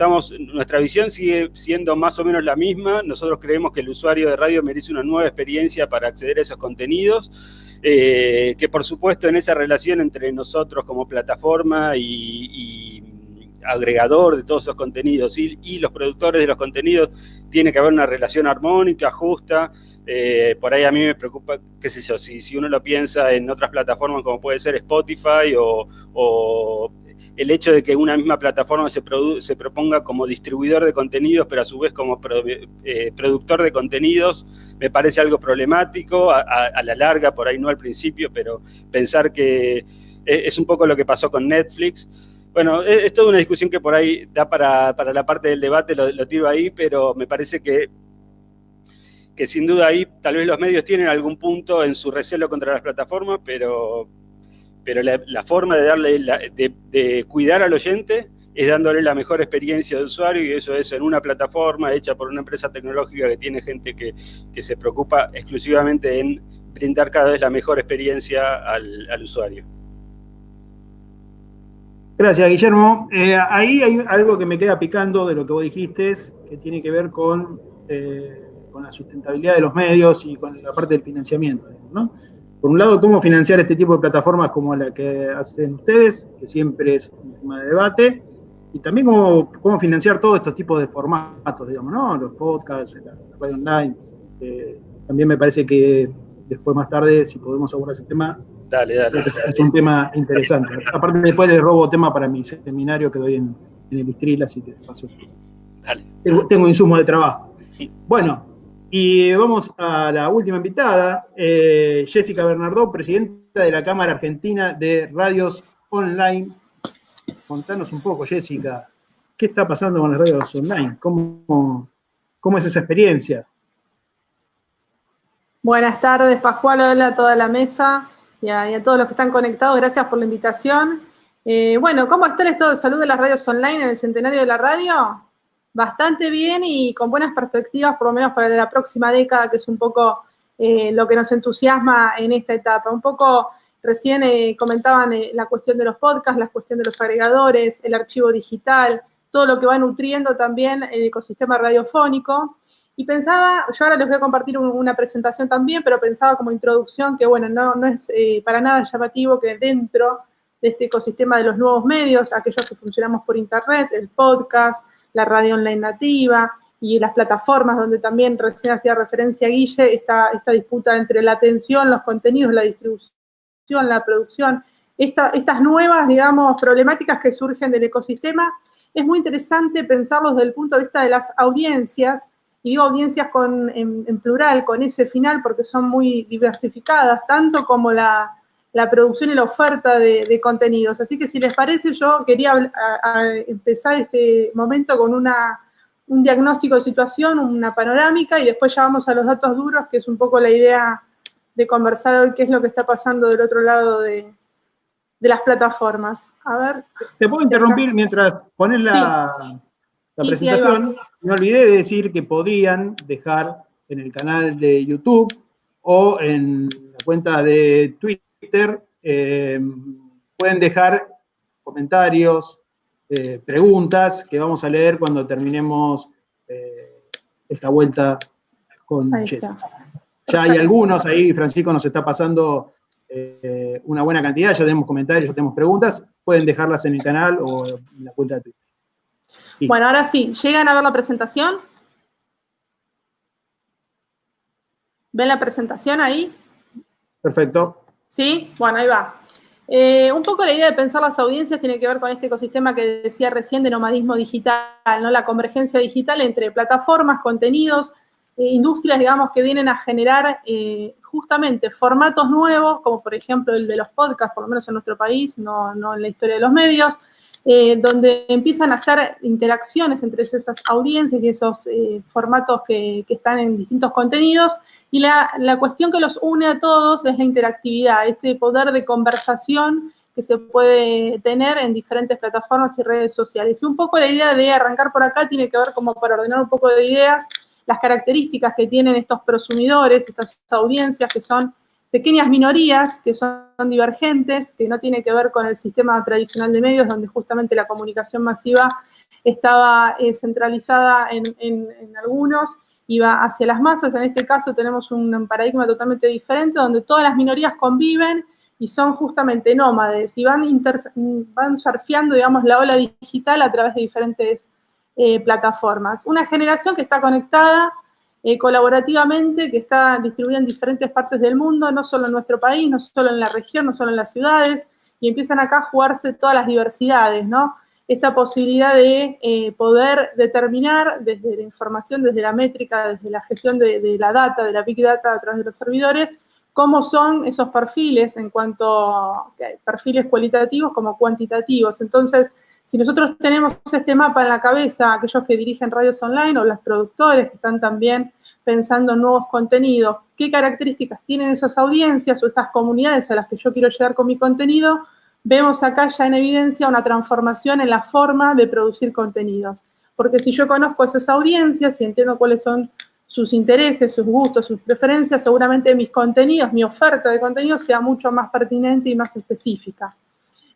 nuestra visión sigue siendo más o menos la misma. Nosotros creemos que el usuario de radio merece una nueva experiencia para acceder a esos contenidos, que por supuesto en esa relación entre nosotros como plataforma y agregador de todos esos contenidos y los productores de los contenidos, tiene que haber una relación armónica, justa. Por ahí a mí me preocupa, qué sé yo, si uno lo piensa en otras plataformas como puede ser Spotify o el hecho de que una misma plataforma se proponga como distribuidor de contenidos, pero a su vez como productor de contenidos, me parece algo problemático, a la larga, por ahí no al principio, pero pensar que es un poco lo que pasó con Netflix. Bueno, es toda una discusión que por ahí da para la parte del debate, lo tiro ahí, pero me parece que sin duda ahí tal vez los medios tienen algún punto en su recelo contra las plataformas, pero la forma de de cuidar al oyente es dándole la mejor experiencia de usuario, y eso es en una plataforma hecha por una empresa tecnológica que tiene gente que se preocupa exclusivamente en brindar cada vez la mejor experiencia al usuario. Gracias, Guillermo. Ahí hay algo que me queda picando de lo que vos dijiste, que tiene que ver con la sustentabilidad de los medios y con la parte del financiamiento, ¿no? Por un lado, cómo financiar este tipo de plataformas como la que hacen ustedes, que siempre es un tema de debate, y también cómo financiar todos estos tipos de formatos, digamos, ¿no? Los podcasts, la radio online. También me parece que después, más tarde, si podemos abordar ese tema, Dale. es un tema interesante. Aparte, después les robo tema para mi seminario que doy en el Istril, así que paso. Dale. Tengo insumos de trabajo. Bueno, y vamos a la última invitada, Jessica Bernardó, presidenta de la Cámara Argentina de Radios Online. Contanos un poco, Jessica, ¿qué está pasando con las radios online? ¿Cómo es esa experiencia? Buenas tardes, Pascual, hola a toda la mesa y a todos los que están conectados, gracias por la invitación. Bueno, ¿cómo está el estado de salud de las radios online en el centenario de la radio? Bastante bien y con buenas perspectivas, por lo menos para la próxima década, que es un poco lo que nos entusiasma en esta etapa. Un poco recién comentaban la cuestión de los podcasts, la cuestión de los agregadores, el archivo digital, todo lo que va nutriendo también el ecosistema radiofónico. Y pensaba, yo ahora les voy a compartir una presentación también, pero pensaba como introducción que, bueno, no es para nada llamativo que dentro de este ecosistema de los nuevos medios, aquellos que funcionamos por internet, el podcast, la radio online nativa y las plataformas donde también recién hacía referencia Guille, esta disputa entre la atención, los contenidos, la distribución, la producción, estas nuevas, digamos, problemáticas que surgen del ecosistema, es muy interesante pensarlos desde el punto de vista de las audiencias, y digo audiencias en plural, con ese final, porque son muy diversificadas, tanto como la producción y la oferta de contenidos. Así que si les parece, yo quería empezar este momento con un diagnóstico de situación, una panorámica, y después ya vamos a los datos duros, que es un poco la idea de conversar hoy, qué es lo que está pasando del otro lado de las plataformas. A ver. ¿Te puedo interrumpir mientras pones la presentación? Me olvidé de decir que podían dejar en el canal de YouTube o en la cuenta de Twitter, pueden dejar comentarios, preguntas que vamos a leer cuando terminemos esta vuelta con Jessica. Ya hay algunos ahí, Francisco nos está pasando una buena cantidad, ya tenemos comentarios, ya tenemos preguntas, pueden dejarlas en el canal o en la cuenta de Twitter. Sí. Bueno, ahora sí, ¿llegan a ver la presentación? ¿Ven la presentación ahí? Perfecto. ¿Sí? Bueno, ahí va. Un poco la idea de pensar las audiencias tiene que ver con este ecosistema que decía recién de nomadismo digital, ¿no? La convergencia digital entre plataformas, contenidos, industrias, digamos, que vienen a generar justamente formatos nuevos, como por ejemplo el de los podcasts, por lo menos en nuestro país, no en la historia de los medios, donde empiezan a hacer interacciones entre esas audiencias y esos formatos que están en distintos contenidos, y la cuestión que los une a todos es la interactividad, este poder de conversación que se puede tener en diferentes plataformas y redes sociales. Y un poco la idea de arrancar por acá tiene que ver como para ordenar un poco de ideas, las características que tienen estos prosumidores, estas audiencias que son pequeñas minorías, que son divergentes, que no tiene que ver con el sistema tradicional de medios, donde justamente la comunicación masiva estaba centralizada en algunos, iba hacia las masas. En este caso tenemos un paradigma totalmente diferente, donde todas las minorías conviven y son justamente nómades y van surfeando, digamos, la ola digital a través de diferentes plataformas. Una generación que está conectada colaborativamente, que está distribuida en diferentes partes del mundo, no solo en nuestro país, no solo en la región, no solo en las ciudades, y empiezan acá a jugarse todas las diversidades, ¿no? Esta posibilidad de poder determinar desde la información, desde la métrica, desde la gestión de la data, de la big data a través de los servidores, cómo son esos perfiles en cuanto a perfiles cualitativos como cuantitativos. Entonces, si nosotros tenemos este mapa en la cabeza, aquellos que dirigen radios online o los productores que están también pensando en nuevos contenidos, qué características tienen esas audiencias o esas comunidades a las que yo quiero llegar con mi contenido, vemos acá ya en evidencia una transformación en la forma de producir contenidos. Porque si yo conozco esas audiencias y entiendo cuáles son sus intereses, sus gustos, sus preferencias, seguramente mis contenidos, mi oferta de contenidos sea mucho más pertinente y más específica.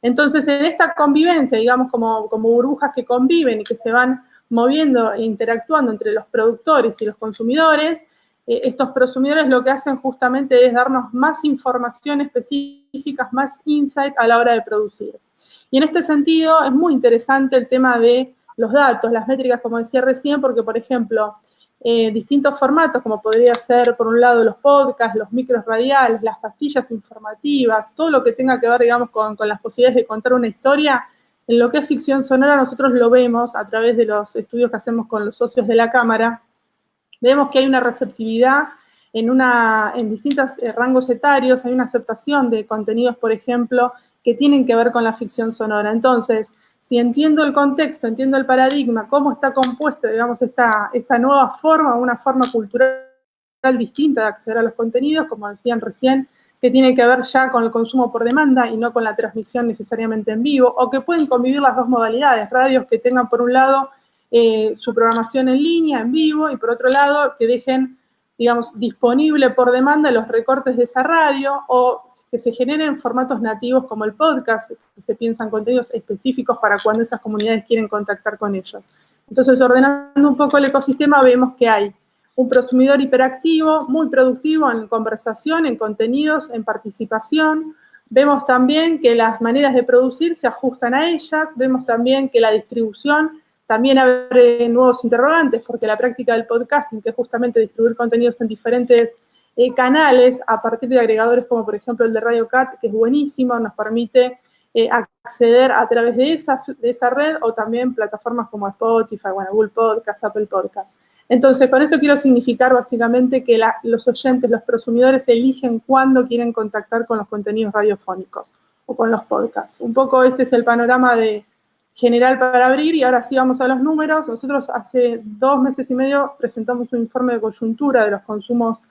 Entonces, en esta convivencia, digamos, como burbujas que conviven y que se van moviendo e interactuando entre los productores y los consumidores, estos prosumidores lo que hacen justamente es darnos más información específica, más insight a la hora de producir. Y en este sentido es muy interesante el tema de los datos, las métricas, como decía recién, porque, por ejemplo, distintos formatos, como podría ser, por un lado, los podcasts, los micros radiales, las pastillas informativas, todo lo que tenga que ver, digamos, con las posibilidades de contar una historia, en lo que es ficción sonora nosotros lo vemos a través de los estudios que hacemos con los socios de la Cámara, vemos que hay una receptividad en distintos rangos etarios, hay una aceptación de contenidos, por ejemplo, que tienen que ver con la ficción sonora. Entonces, si entiendo el contexto, entiendo el paradigma, cómo está compuesta, digamos, esta nueva forma, una forma cultural distinta de acceder a los contenidos, como decían recién, que tiene que ver ya con el consumo por demanda y no con la transmisión necesariamente en vivo, o que pueden convivir las dos modalidades, radios que tengan por un lado su programación en línea, en vivo, y por otro lado que dejen, digamos, disponible por demanda los recortes de esa radio, o que se generen formatos nativos como el podcast, que se piensan contenidos específicos para cuando esas comunidades quieren contactar con ellos. Entonces, ordenando un poco el ecosistema, vemos que hay un prosumidor hiperactivo, muy productivo en conversación, en contenidos, en participación. Vemos también que las maneras de producir se ajustan a ellas. Vemos también que la distribución también abre nuevos interrogantes, porque la práctica del podcasting, que es justamente distribuir contenidos en diferentes canales a partir de agregadores como por ejemplo el de Radio Cat, que es buenísimo, nos permite acceder a través de esa red, o también plataformas como Spotify, bueno, Google Podcast, Apple Podcast. Entonces, con esto quiero significar básicamente que los oyentes, los prosumidores eligen cuándo quieren contactar con los contenidos radiofónicos o con los podcasts. Un poco este es el panorama general para abrir, y ahora sí vamos a los números. Nosotros hace 2 meses y medio presentamos un informe de coyuntura de los consumos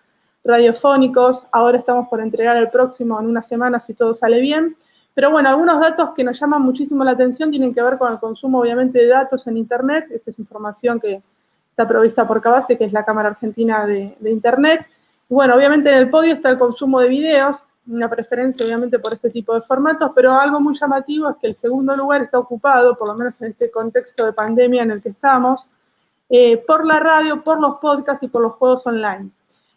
radiofónicos, ahora estamos por entregar el próximo en una semana si todo sale bien, pero bueno, algunos datos que nos llaman muchísimo la atención tienen que ver con el consumo obviamente de datos en Internet. Esta es información que está provista por Cabase, que es la Cámara Argentina de Internet. Y bueno, obviamente en el podio está el consumo de videos, una preferencia obviamente por este tipo de formatos, pero algo muy llamativo es que el segundo lugar está ocupado, por lo menos en este contexto de pandemia en el que estamos, por la radio, por los podcasts y por los juegos online.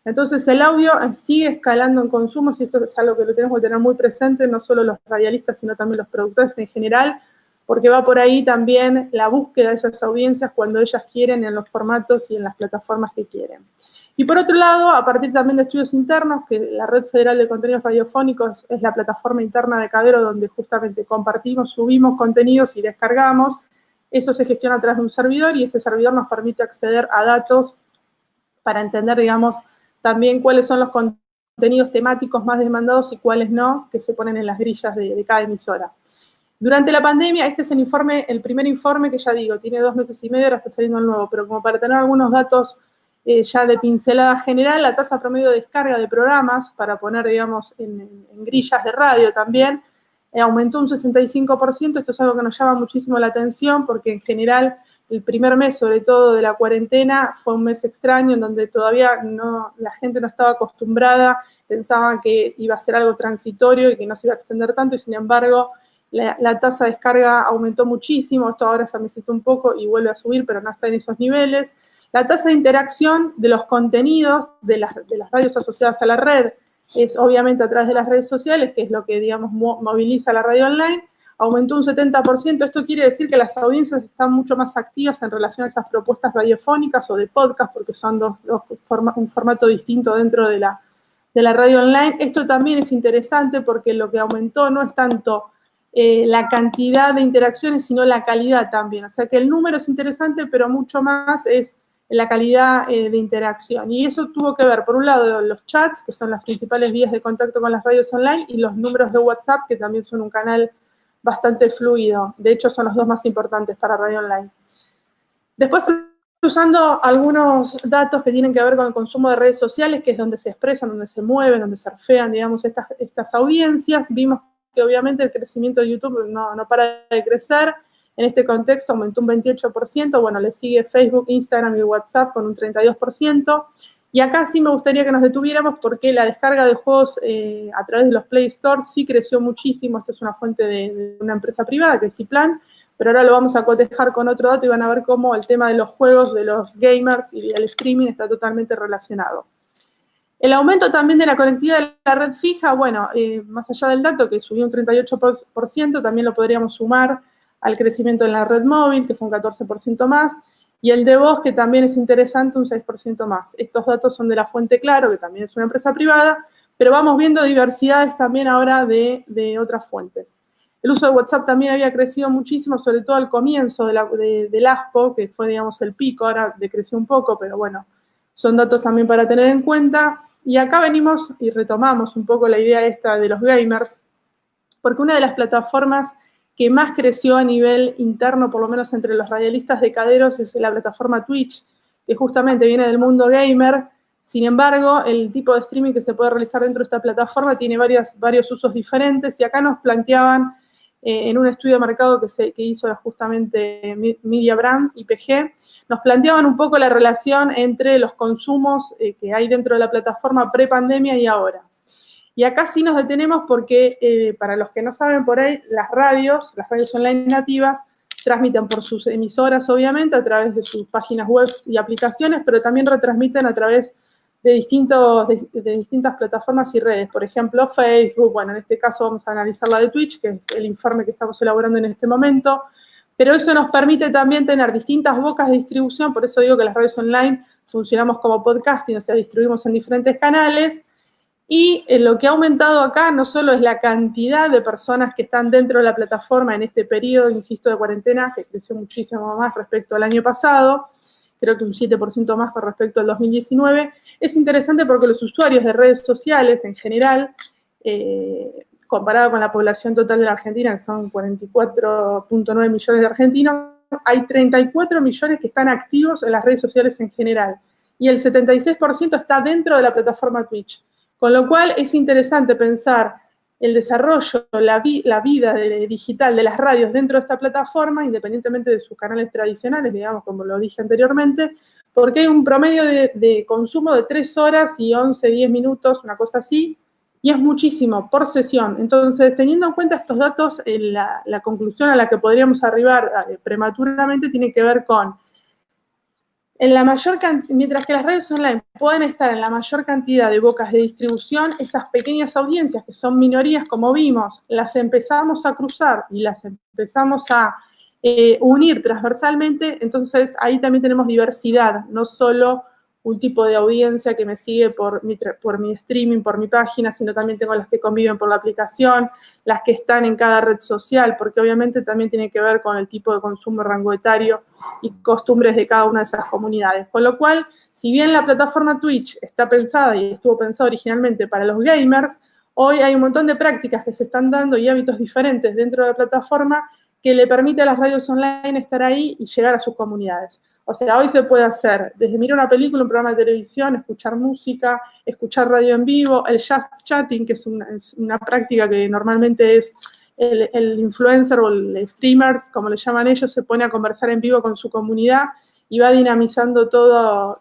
Entonces el audio sigue escalando en consumos, y esto es algo que lo tenemos que tener muy presente, no solo los radialistas, sino también los productores en general, porque va por ahí también la búsqueda de esas audiencias cuando ellas quieren, en los formatos y en las plataformas que quieren. Y por otro lado, a partir también de estudios internos, que la Red Federal de Contenidos Radiofónicos es la plataforma interna de Cadero, donde justamente compartimos, subimos contenidos y descargamos, eso se gestiona a través de un servidor, y ese servidor nos permite acceder a datos para entender, digamos, también cuáles son los contenidos temáticos más demandados y cuáles no, que se ponen en las grillas de cada emisora. Durante la pandemia, este es el primer informe que ya digo, tiene 2 meses y medio, ahora está saliendo el nuevo, pero como para tener algunos datos ya de pincelada general, la tasa promedio de descarga de programas, para poner, digamos, en grillas de radio también, aumentó un 65%, esto es algo que nos llama muchísimo la atención, porque en general el primer mes, sobre todo de la cuarentena, fue un mes extraño en donde todavía la gente no estaba acostumbrada, pensaban que iba a ser algo transitorio y que no se iba a extender tanto, y sin embargo la tasa de descarga aumentó muchísimo. Esto ahora se amesitó un poco y vuelve a subir, pero no está en esos niveles. La tasa de interacción de los contenidos de las radios asociadas a la red es obviamente a través de las redes sociales, que es lo que, digamos, moviliza la radio online, aumentó un 70%. Esto quiere decir que las audiencias están mucho más activas en relación a esas propuestas radiofónicas o de podcast, porque son un formato distinto dentro de la radio online. Esto también es interesante porque lo que aumentó no es tanto la cantidad de interacciones, sino la calidad también. O sea que el número es interesante, pero mucho más es la calidad de interacción. Y eso tuvo que ver, por un lado, los chats, que son las principales vías de contacto con las radios online, y los números de WhatsApp, que también son un canal bastante fluido. De hecho, son los dos más importantes para radio online. Después, usando algunos datos que tienen que ver con el consumo de redes sociales, que es donde se expresan, donde se mueven, donde surfean, digamos, estas audiencias, vimos que obviamente el crecimiento de YouTube no para de crecer. En este contexto aumentó un 28%, bueno, le sigue Facebook, Instagram y WhatsApp con un 32%. Y acá sí me gustaría que nos detuviéramos porque la descarga de juegos a través de los Play Store sí creció muchísimo. Esto es una fuente de una empresa privada, que es Ciplan, pero ahora lo vamos a cotejar con otro dato y van a ver cómo el tema de los juegos, de los gamers y del streaming está totalmente relacionado. El aumento también de la conectividad de la red fija, bueno, más allá del dato que subió un 38%, también lo podríamos sumar al crecimiento en la red móvil, que fue un 14% más, y el de voz, que también es interesante, un 6% más. Estos datos son de la fuente Claro, que también es una empresa privada, pero vamos viendo diversidades también ahora de otras fuentes. El uso de WhatsApp también había crecido muchísimo, sobre todo al comienzo del ASPO, que fue, digamos, el pico, ahora decreció un poco, pero bueno, son datos también para tener en cuenta. Y acá venimos y retomamos un poco la idea esta de los gamers, porque una de las plataformas que más creció a nivel interno, por lo menos entre los radialistas de Caderos, es la plataforma Twitch, que justamente viene del mundo gamer. Sin embargo, el tipo de streaming que se puede realizar dentro de esta plataforma tiene varios usos diferentes, y acá nos planteaban en un estudio de mercado que hizo justamente Media Brand, IPG, nos planteaban un poco la relación entre los consumos que hay dentro de la plataforma pre-pandemia y ahora. Y acá sí nos detenemos porque, para los que no saben por ahí, las radios online nativas, transmiten por sus emisoras, obviamente, a través de sus páginas web y aplicaciones, pero también retransmiten a través de distintas plataformas y redes. Por ejemplo, Facebook, bueno, en este caso vamos a analizar la de Twitch, que es el informe que estamos elaborando en este momento, pero eso nos permite también tener distintas bocas de distribución, por eso digo que las radios online funcionamos como podcasting, o sea, distribuimos en diferentes canales. Y lo que ha aumentado acá no solo es la cantidad de personas que están dentro de la plataforma en este periodo, insisto, de cuarentena, que creció muchísimo más respecto al año pasado, creo que un 7% más con respecto al 2019. Es interesante porque los usuarios de redes sociales en general, comparado con la población total de la Argentina, que son 44.9 millones de argentinos, hay 34 millones que están activos en las redes sociales en general, y el 76% está dentro de la plataforma Twitch. Con lo cual es interesante pensar el desarrollo, la vida digital de las radios dentro de esta plataforma, independientemente de sus canales tradicionales, digamos, como lo dije anteriormente, porque hay un promedio de consumo de 3 horas y 10 minutos, una cosa así, y es muchísimo por sesión. Entonces, teniendo en cuenta estos datos, la conclusión a la que podríamos arribar prematuramente tiene que ver con mientras que las redes online pueden estar en la mayor cantidad de bocas de distribución, esas pequeñas audiencias, que son minorías, como vimos, las empezamos a cruzar y las empezamos a unir transversalmente. Entonces ahí también tenemos diversidad, no solo un tipo de audiencia que me sigue por mi streaming, por mi página, sino también tengo las que conviven por la aplicación, las que están en cada red social, porque obviamente también tiene que ver con el tipo de consumo, rango etario y costumbres de cada una de esas comunidades. Con lo cual, si bien la plataforma Twitch está pensada y estuvo pensada originalmente para los gamers, hoy hay un montón de prácticas que se están dando y hábitos diferentes dentro de la plataforma que le permite a las radios online estar ahí y llegar a sus comunidades. O sea, hoy se puede hacer desde mirar una película, un programa de televisión, escuchar música, escuchar radio en vivo, el chatting, que es una práctica que normalmente es el influencer o el streamer, como le llaman ellos, se pone a conversar en vivo con su comunidad y va dinamizando todo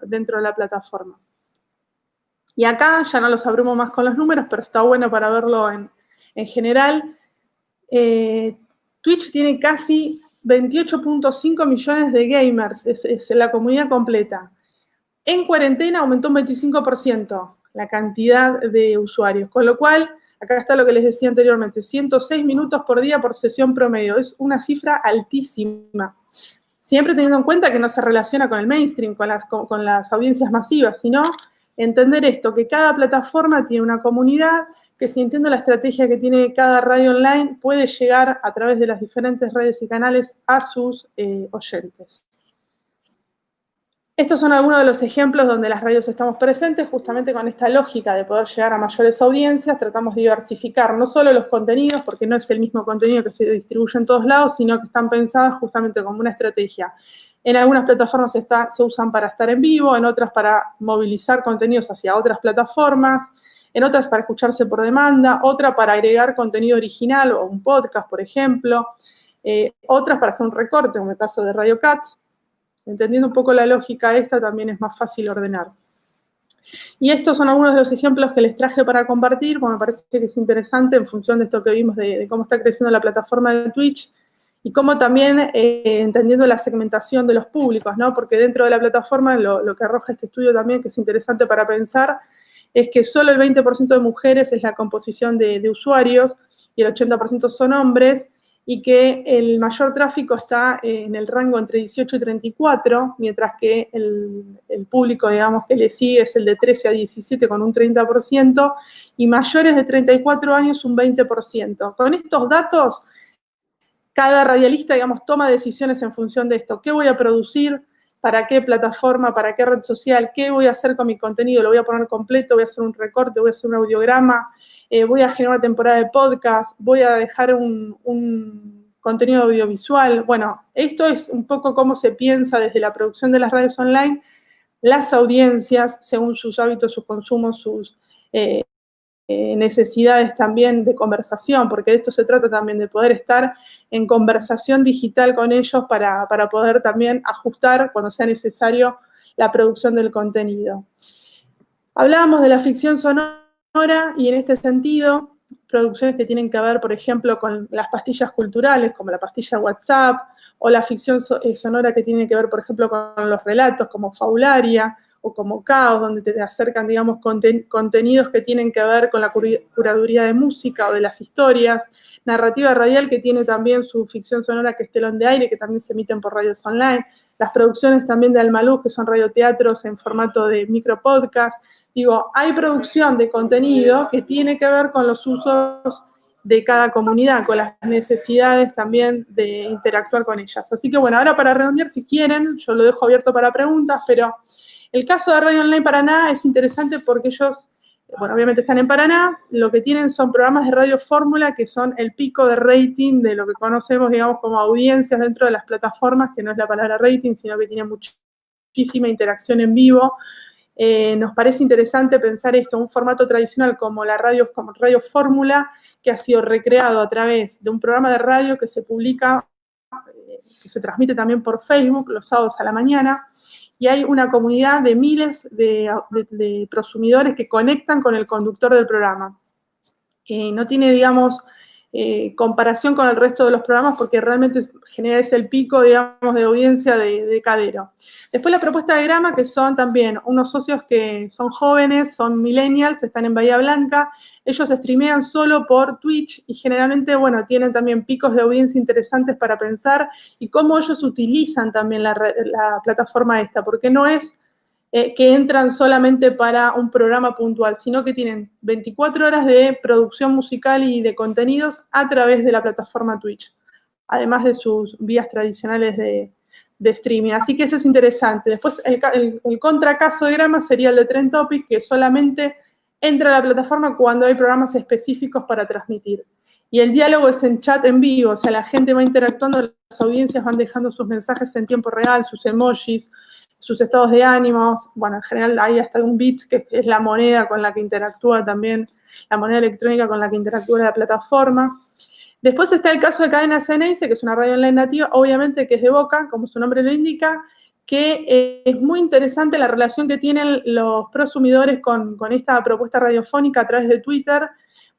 dentro de la plataforma. Y acá ya no los abrumo más con los números, pero está bueno para verlo en general. Twitch tiene casi 28.5 millones de gamers, es la comunidad completa. En cuarentena aumentó un 25% la cantidad de usuarios. Con lo cual, acá está lo que les decía anteriormente, 106 minutos por día por sesión promedio. Es una cifra altísima. Siempre teniendo en cuenta que no se relaciona con el mainstream, con las audiencias masivas, sino entender esto, que cada plataforma tiene una comunidad, que si entiendo la estrategia que tiene cada radio online, puede llegar a través de las diferentes redes y canales a sus oyentes. Estos son algunos de los ejemplos donde las radios estamos presentes, justamente con esta lógica de poder llegar a mayores audiencias. Tratamos de diversificar no solo los contenidos, porque no es el mismo contenido que se distribuye en todos lados, sino que están pensadas justamente como una estrategia. En algunas plataformas se usan para estar en vivo, en otras para movilizar contenidos hacia otras plataformas, en otras para escucharse por demanda, otra para agregar contenido original o un podcast, por ejemplo, otras para hacer un recorte, como el caso de Radio Cats. Entendiendo un poco la lógica esta, también es más fácil ordenar. Y estos son algunos de los ejemplos que les traje para compartir, porque me parece que es interesante en función de esto que vimos de cómo está creciendo la plataforma de Twitch y cómo también entendiendo la segmentación de los públicos, ¿no? Porque dentro de la plataforma lo que arroja este estudio también, que es interesante para pensar, es que solo el 20% de mujeres es la composición de usuarios y el 80% son hombres, y que el mayor tráfico está en el rango entre 18 y 34, mientras que el público, digamos, que le sigue es el de 13 a 17 con un 30%, y mayores de 34 años un 20%. Con estos datos, cada radialista, digamos, toma decisiones en función de esto. ¿Qué voy a producir? ¿Para qué plataforma? ¿Para qué red social? ¿Qué voy a hacer con mi contenido? ¿Lo voy a poner completo? ¿Voy a hacer un recorte? ¿Voy a hacer un audiograma? ¿Voy a generar una temporada de podcast? ¿Voy a dejar un contenido audiovisual? Bueno, esto es un poco cómo se piensa desde la producción de las radios online, las audiencias, según sus hábitos, sus consumos, sus necesidades también de conversación, porque de esto se trata también, de poder estar en conversación digital con ellos para poder también ajustar cuando sea necesario la producción del contenido. Hablábamos de la ficción sonora y en este sentido, producciones que tienen que ver, por ejemplo, con las pastillas culturales, como la pastilla WhatsApp, o la ficción sonora que tiene que ver, por ejemplo, con los relatos, como Faularia, o como Caos, donde te acercan, digamos, contenidos que tienen que ver con la curaduría de música o de las historias, narrativa radial, que tiene también su ficción sonora, que es Telón de Aire, que también se emiten por radios online, las producciones también de Almaluz, que son radioteatros en formato de micropodcast. Digo, hay producción de contenido que tiene que ver con los usos de cada comunidad, con las necesidades también de interactuar con ellas. Así que bueno, ahora para redondear, si quieren, yo lo dejo abierto para preguntas, pero el caso de Radio Online Paraná es interesante porque ellos, bueno, obviamente están en Paraná, lo que tienen son programas de radio fórmula que son el pico de rating de lo que conocemos, digamos, como audiencias dentro de las plataformas, que no es la palabra rating, sino que tiene muchísima interacción en vivo. Nos parece interesante pensar esto, un formato tradicional como Radio Fórmula, que ha sido recreado a través de un programa de radio que se publica, que se transmite también por Facebook los sábados a la mañana, y hay una comunidad de miles de prosumidores que conectan con el conductor del programa. No tiene, digamos, comparación con el resto de los programas porque realmente genera ese el pico, digamos, de audiencia de Cadero. Después la propuesta de Grama, que son también unos socios que son jóvenes, son millennials, están en Bahía Blanca, ellos streamean solo por Twitch y generalmente, bueno, tienen también picos de audiencia interesantes para pensar y cómo ellos utilizan también la plataforma esta, porque no es que entran solamente para un programa puntual, sino que tienen 24 horas de producción musical y de contenidos a través de la plataforma Twitch, además de sus vías tradicionales de streaming. Así que eso es interesante. Después, el contracaso de Grama sería el de Trend Topic, que solamente entra a la plataforma cuando hay programas específicos para transmitir. Y el diálogo es en chat en vivo, o sea, la gente va interactuando, las audiencias van dejando sus mensajes en tiempo real, sus emojis, sus estados de ánimos. Bueno, en general hay hasta un bit, que es la moneda con la que interactúa también, la moneda electrónica con la que interactúa la plataforma. Después está el caso de Cadena Ceneice, que es una radio online nativa, obviamente que es de Boca, como su nombre lo indica, que es muy interesante la relación que tienen los prosumidores con esta propuesta radiofónica a través de Twitter.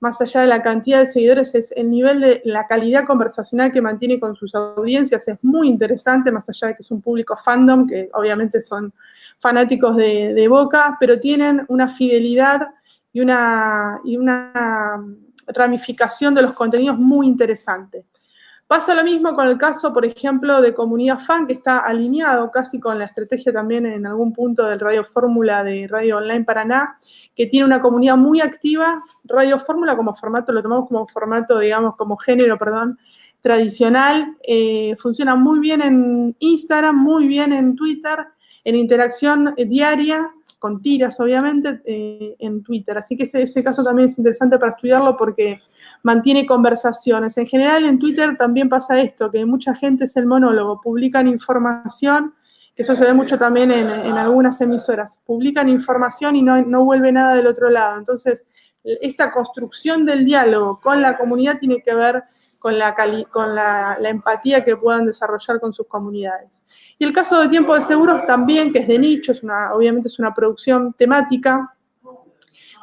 Más allá de la cantidad de seguidores, es el nivel de la calidad conversacional que mantiene con sus audiencias, es muy interesante, más allá de que es un público fandom, que obviamente son fanáticos de Boca, pero tienen una fidelidad y una ramificación de los contenidos muy interesante. Pasa lo mismo con el caso, por ejemplo, de Comunidad Fan, que está alineado casi con la estrategia también en algún punto del Radio Fórmula de Radio Online Paraná, que tiene una comunidad muy activa. Radio Fórmula como formato, lo tomamos como formato, digamos, como género, perdón, tradicional. Funciona muy bien en Instagram, muy bien en Twitter, en interacción diaria, con tiras, obviamente, en Twitter. Así que ese caso también es interesante para estudiarlo porque mantiene conversaciones. En general, en Twitter también pasa esto, que mucha gente es el monólogo, publican información, que eso se ve mucho también en algunas emisoras, publican información y no vuelve nada del otro lado. Entonces, esta construcción del diálogo con la comunidad tiene que ver con la empatía que puedan desarrollar con sus comunidades. Y el caso de Tiempo de Seguros también, que es de nicho, obviamente es una producción temática,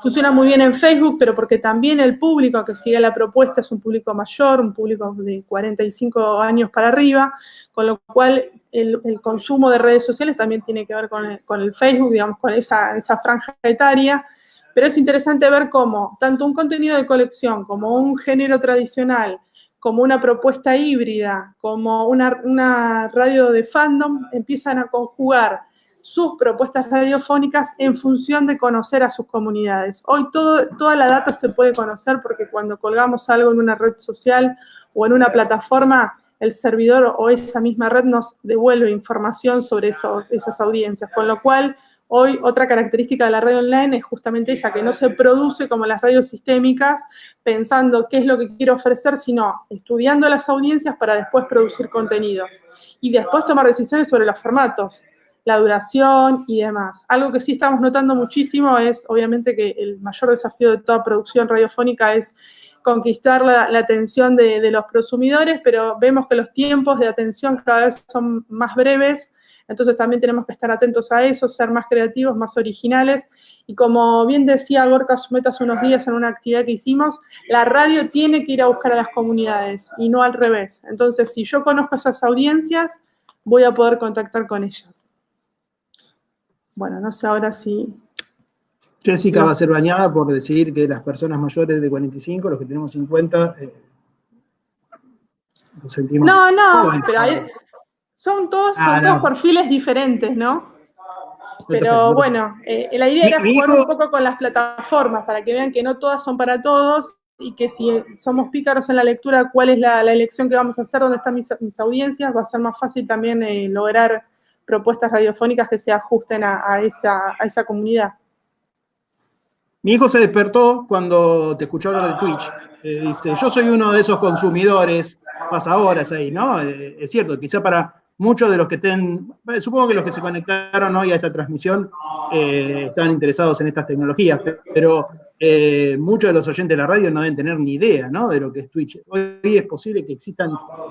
funciona muy bien en Facebook, pero porque también el público que sigue la propuesta es un público mayor, un público de 45 años para arriba, con lo cual el consumo de redes sociales también tiene que ver con el Facebook, digamos, con esa franja etaria. Pero es interesante ver cómo tanto un contenido de colección como un género tradicional, como una propuesta híbrida, como una radio de fandom, empiezan a conjugar sus propuestas radiofónicas en función de conocer a sus comunidades. Hoy toda la data se puede conocer porque cuando colgamos algo en una red social o en una plataforma, el servidor o esa misma red nos devuelve información sobre esas audiencias, con lo cual hoy otra característica de la radio online es justamente esa, que no se produce como las radios sistémicas, pensando qué es lo que quiero ofrecer, sino estudiando las audiencias para después producir contenidos y después tomar decisiones sobre los formatos, la duración y demás. Algo que sí estamos notando muchísimo es, obviamente, que el mayor desafío de toda producción radiofónica es conquistar la atención de los consumidores, pero vemos que los tiempos de atención cada vez son más breves, entonces también tenemos que estar atentos a eso, ser más creativos, más originales, y como bien decía Gorka Sumeta hace unos días en una actividad que hicimos, la radio tiene que ir a buscar a las comunidades y no al revés. Entonces, si yo conozco esas audiencias, voy a poder contactar con ellas. Bueno, no sé ahora si... Jessica va a ser bañada por decir que las personas mayores de 45, los que tenemos 50, nos sentimos... No, pero son todos perfiles diferentes, ¿no? Pero bueno, la idea era jugar un poco con las plataformas para que vean que no todas son para todos y que si somos pícaros en la lectura, cuál es la elección que vamos a hacer, dónde están mis audiencias, va a ser más fácil también lograr propuestas radiofónicas que se ajusten a esa comunidad. Mi hijo se despertó cuando te escuchó hablar de Twitch. Dice, yo soy uno de esos consumidores, pasa horas ahí, ¿no? Es cierto, quizá para muchos de los que estén, supongo que los que se conectaron hoy a esta transmisión están interesados en estas tecnologías, pero muchos de los oyentes de la radio no deben tener ni idea, ¿no?, de lo que es Twitch. Hoy es posible que existan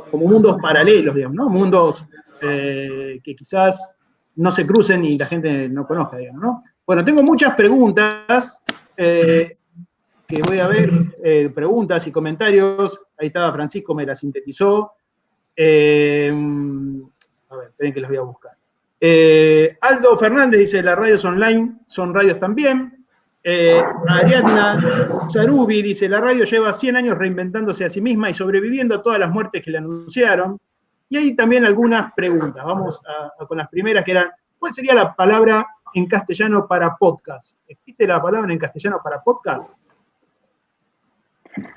como mundos paralelos, digamos, ¿no? Mundos que quizás no se crucen y la gente no conozca, digamos, ¿no? Bueno, tengo muchas preguntas que voy a ver, preguntas y comentarios. Ahí estaba Francisco, me las sintetizó. A ver, esperen que las voy a buscar. Aldo Fernández dice, las radios online son radios también. Ariadna Zarubi dice, la radio lleva 100 años reinventándose a sí misma y sobreviviendo a todas las muertes que le anunciaron. Y hay también algunas preguntas. Vamos con las primeras, que eran, ¿cuál sería la palabra en castellano para podcast? ¿Existe la palabra en castellano para podcast?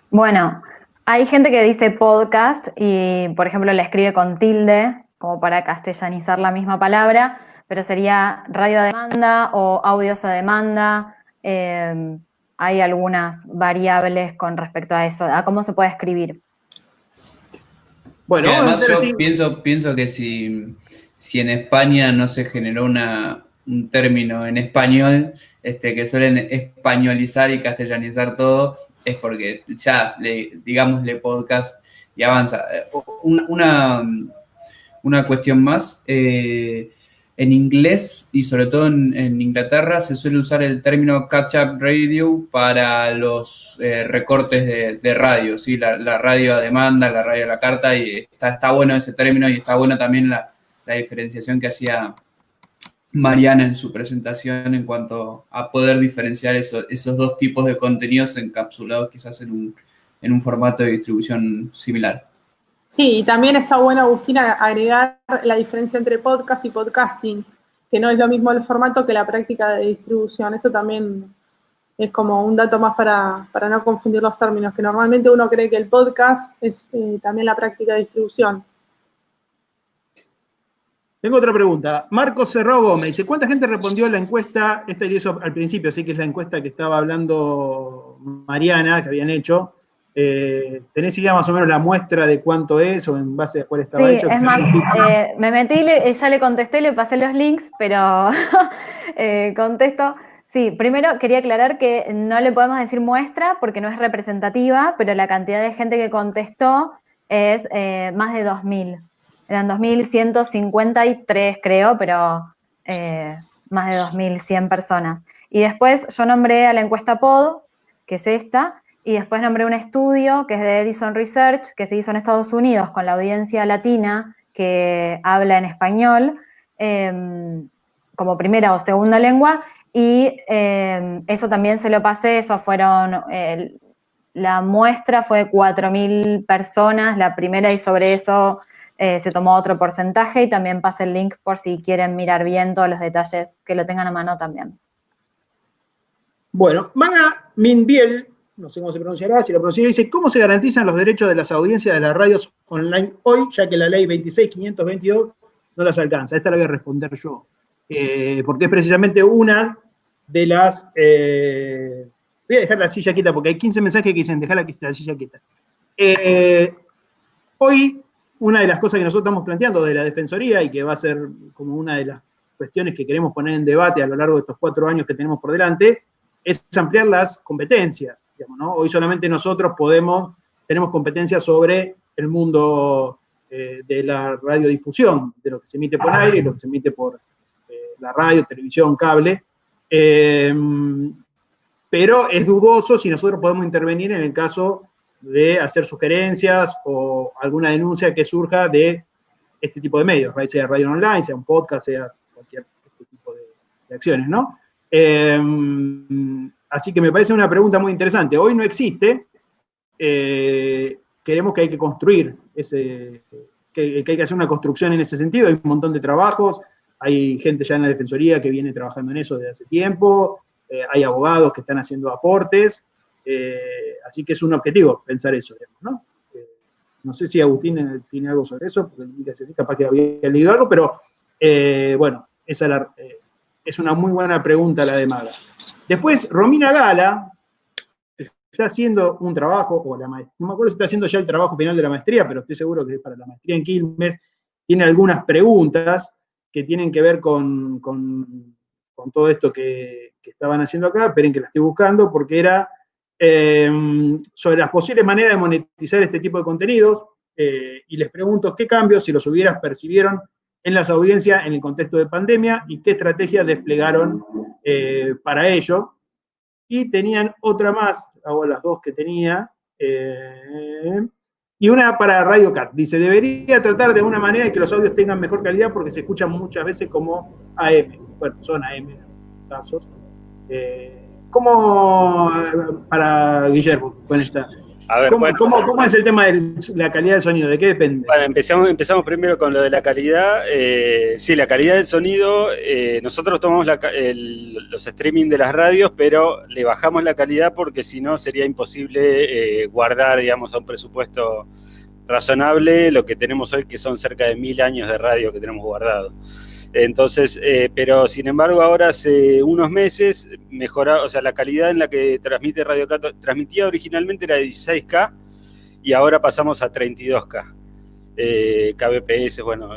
Bueno, hay gente que dice podcast y, por ejemplo, la escribe con tilde, como para castellanizar la misma palabra, pero sería radio a demanda o audios a demanda. Hay algunas variables con respecto a eso, a cómo se puede escribir. Bueno, sí, además yo pienso que si en España no se generó un término en español, que suelen españolizar y castellanizar todo, es porque ya, digámosle podcast y avanza. Una cuestión más, en inglés y sobre todo en Inglaterra se suele usar el término catch-up radio para los recortes de radio, ¿sí? La radio a demanda, la radio a la carta, y está bueno ese término y está bueno también la diferenciación que hacía Mariana en su presentación en cuanto a poder diferenciar esos dos tipos de contenidos encapsulados quizás en un formato de distribución similar. Sí, y también está bueno, Agustina, agregar la diferencia entre podcast y podcasting, que no es lo mismo el formato que la práctica de distribución. Eso también es como un dato más para no confundir los términos, que normalmente uno cree que el podcast es también la práctica de distribución. Tengo otra pregunta. Marcos Cerró Gómez dice, ¿cuánta gente respondió a la encuesta? Esta y eso al principio, así que es la encuesta que estaba hablando Mariana, que habían hecho. ¿Tenés idea más o menos la muestra de cuánto es o en base a cuál estaba hecho? Sí, es más, me metí y ya le contesté, le pasé los links, pero contesto. Sí, primero quería aclarar que no le podemos decir muestra porque no es representativa, pero la cantidad de gente que contestó es más de 2.000. Eran 2.153, creo, pero más de 2.100 personas. Y después yo nombré a la encuesta POD, que es esta, y después nombré un estudio que es de Edison Research, que se hizo en Estados Unidos con la audiencia latina que habla en español como primera o segunda lengua, y eso también se lo pasé, eso fueron, la muestra fue de 4.000 personas, la primera, y sobre eso se tomó otro porcentaje, y también pasé el link por si quieren mirar bien todos los detalles, que lo tengan a mano también. Bueno, Maga Minbiel, no sé cómo se pronunciará, si lo pronunciará, dice, ¿cómo se garantizan los derechos de las audiencias de las radios online hoy, ya que la ley 26.522 no las alcanza? Esta la voy a responder yo, porque es precisamente una de las... voy a dejar la silla quieta, porque hay 15 mensajes que dicen, dejar la silla quieta. Hoy, una de las cosas que nosotros estamos planteando de la Defensoría, y que va a ser como una de las cuestiones que queremos poner en debate a lo largo de estos 4 años que tenemos por delante, es ampliar las competencias, digamos, ¿no? Hoy solamente nosotros tenemos competencias sobre el mundo de la radiodifusión, de lo que se emite por aire, lo que se emite por la radio, televisión, cable, pero es dudoso si nosotros podemos intervenir en el caso de hacer sugerencias o alguna denuncia que surja de este tipo de medios, sea radio online, sea un podcast, sea cualquier tipo de acciones, ¿no? Así que me parece una pregunta muy interesante. Hoy no existe, queremos que hay que construir, que hay que hacer una construcción en ese sentido, hay un montón de trabajos, hay gente ya en la Defensoría que viene trabajando en eso desde hace tiempo, hay abogados que están haciendo aportes, así que es un objetivo pensar eso, digamos, ¿no? No sé si Agustín tiene algo sobre eso, porque capaz que había leído algo, pero bueno, esa es una muy buena pregunta la de Maga. Después, Romina Gala está haciendo un trabajo, no me acuerdo si está haciendo ya el trabajo final de la maestría, pero estoy seguro que es para la maestría en Quilmes, tiene algunas preguntas que tienen que ver con todo esto que estaban haciendo acá. Esperen que la estoy buscando, porque era sobre las posibles maneras de monetizar este tipo de contenidos, y les pregunto qué cambios, si los hubieras, percibieron en las audiencias en el contexto de pandemia y qué estrategias desplegaron para ello. Y tenían otra más, hago las dos que tenía, y una para Radio Cat. Dice, debería tratar de alguna manera de que los audios tengan mejor calidad porque se escuchan muchas veces como AM. Bueno, son AM en algunos casos. ¿Cómo, para Guillermo, con esta? A ver, ¿Cómo es el tema de la calidad del sonido? ¿De qué depende? Bueno, empezamos primero con lo de la calidad. Sí, la calidad del sonido, nosotros tomamos los streaming de las radios, pero le bajamos la calidad porque si no sería imposible guardar, digamos, a un presupuesto razonable lo que tenemos hoy, que son cerca de 1000 años de radio que tenemos guardado. Entonces, pero sin embargo ahora hace unos meses mejoró, o sea, la calidad en la que transmite Radio Cat, transmitía originalmente era de 16K y ahora pasamos a 32K, kbps, bueno,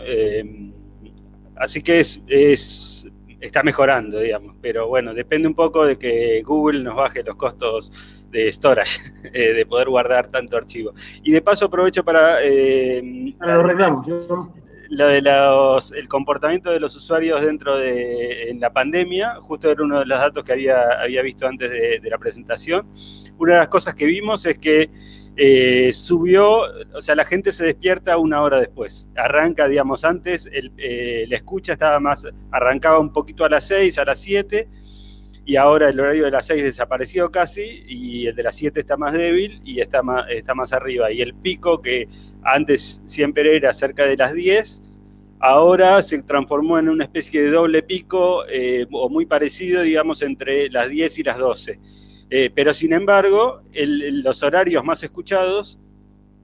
así que está mejorando, digamos, pero bueno, depende un poco de que Google nos baje los costos de storage, de poder guardar tanto archivo. Y de paso aprovecho para... lo reclamo, yo... Lo de el comportamiento de los usuarios en la pandemia, justo era uno de los datos que había visto antes de la presentación. Una de las cosas que vimos es que subió, o sea, la gente se despierta una hora después. Arranca, digamos, antes, la escucha arrancaba un poquito a las 6, a las 7, y ahora el horario de las 6 desapareció casi, y el de las 7 está más débil y está más arriba. Y el pico, que antes siempre era cerca de las 10, ahora se transformó en una especie de doble pico, o muy parecido, digamos, entre las 10 y las 12. Pero sin embargo, los horarios más escuchados,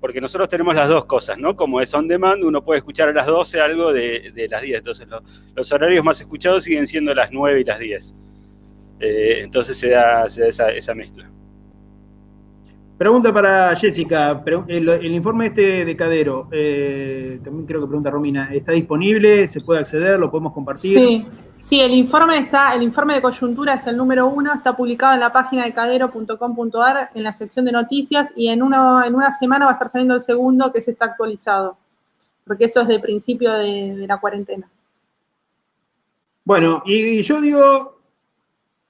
porque nosotros tenemos las dos cosas, ¿no? Como es on demand, uno puede escuchar a las 12 algo de las 10. Entonces, los horarios más escuchados siguen siendo las 9 y las 10. Entonces se da esa mezcla. Pregunta para Jessica. El informe de Cadero, también creo que pregunta Romina, ¿está disponible? ¿Se puede acceder? ¿Lo podemos compartir? Sí, el informe de coyuntura es el número 1, está publicado en la página de cadero.com.ar en la sección de noticias, y en una semana va a estar saliendo el segundo, que está actualizado, porque esto es de principio de la cuarentena. Bueno, y yo digo,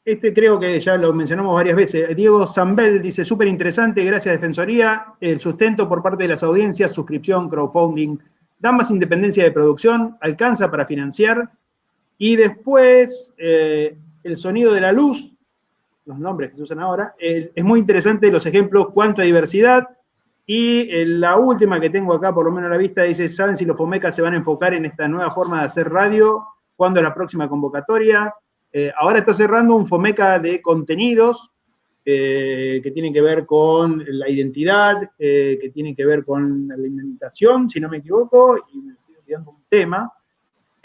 creo que ya lo mencionamos varias veces. Diego Zambel dice, súper interesante, gracias Defensoría. El sustento por parte de las audiencias, suscripción, crowdfunding, da más independencia de producción, alcanza para financiar. Y después, el sonido de la luz, los nombres que se usan ahora, es muy interesante los ejemplos, cuánta diversidad. Y la última que tengo acá, por lo menos a la vista, dice, ¿saben si los FOMECA se van a enfocar en esta nueva forma de hacer radio? ¿Cuándo es la próxima convocatoria? Ahora está cerrando un FOMECA de contenidos que tienen que ver con la identidad, que tienen que ver con la alimentación, si no me equivoco, y me estoy olvidando un tema.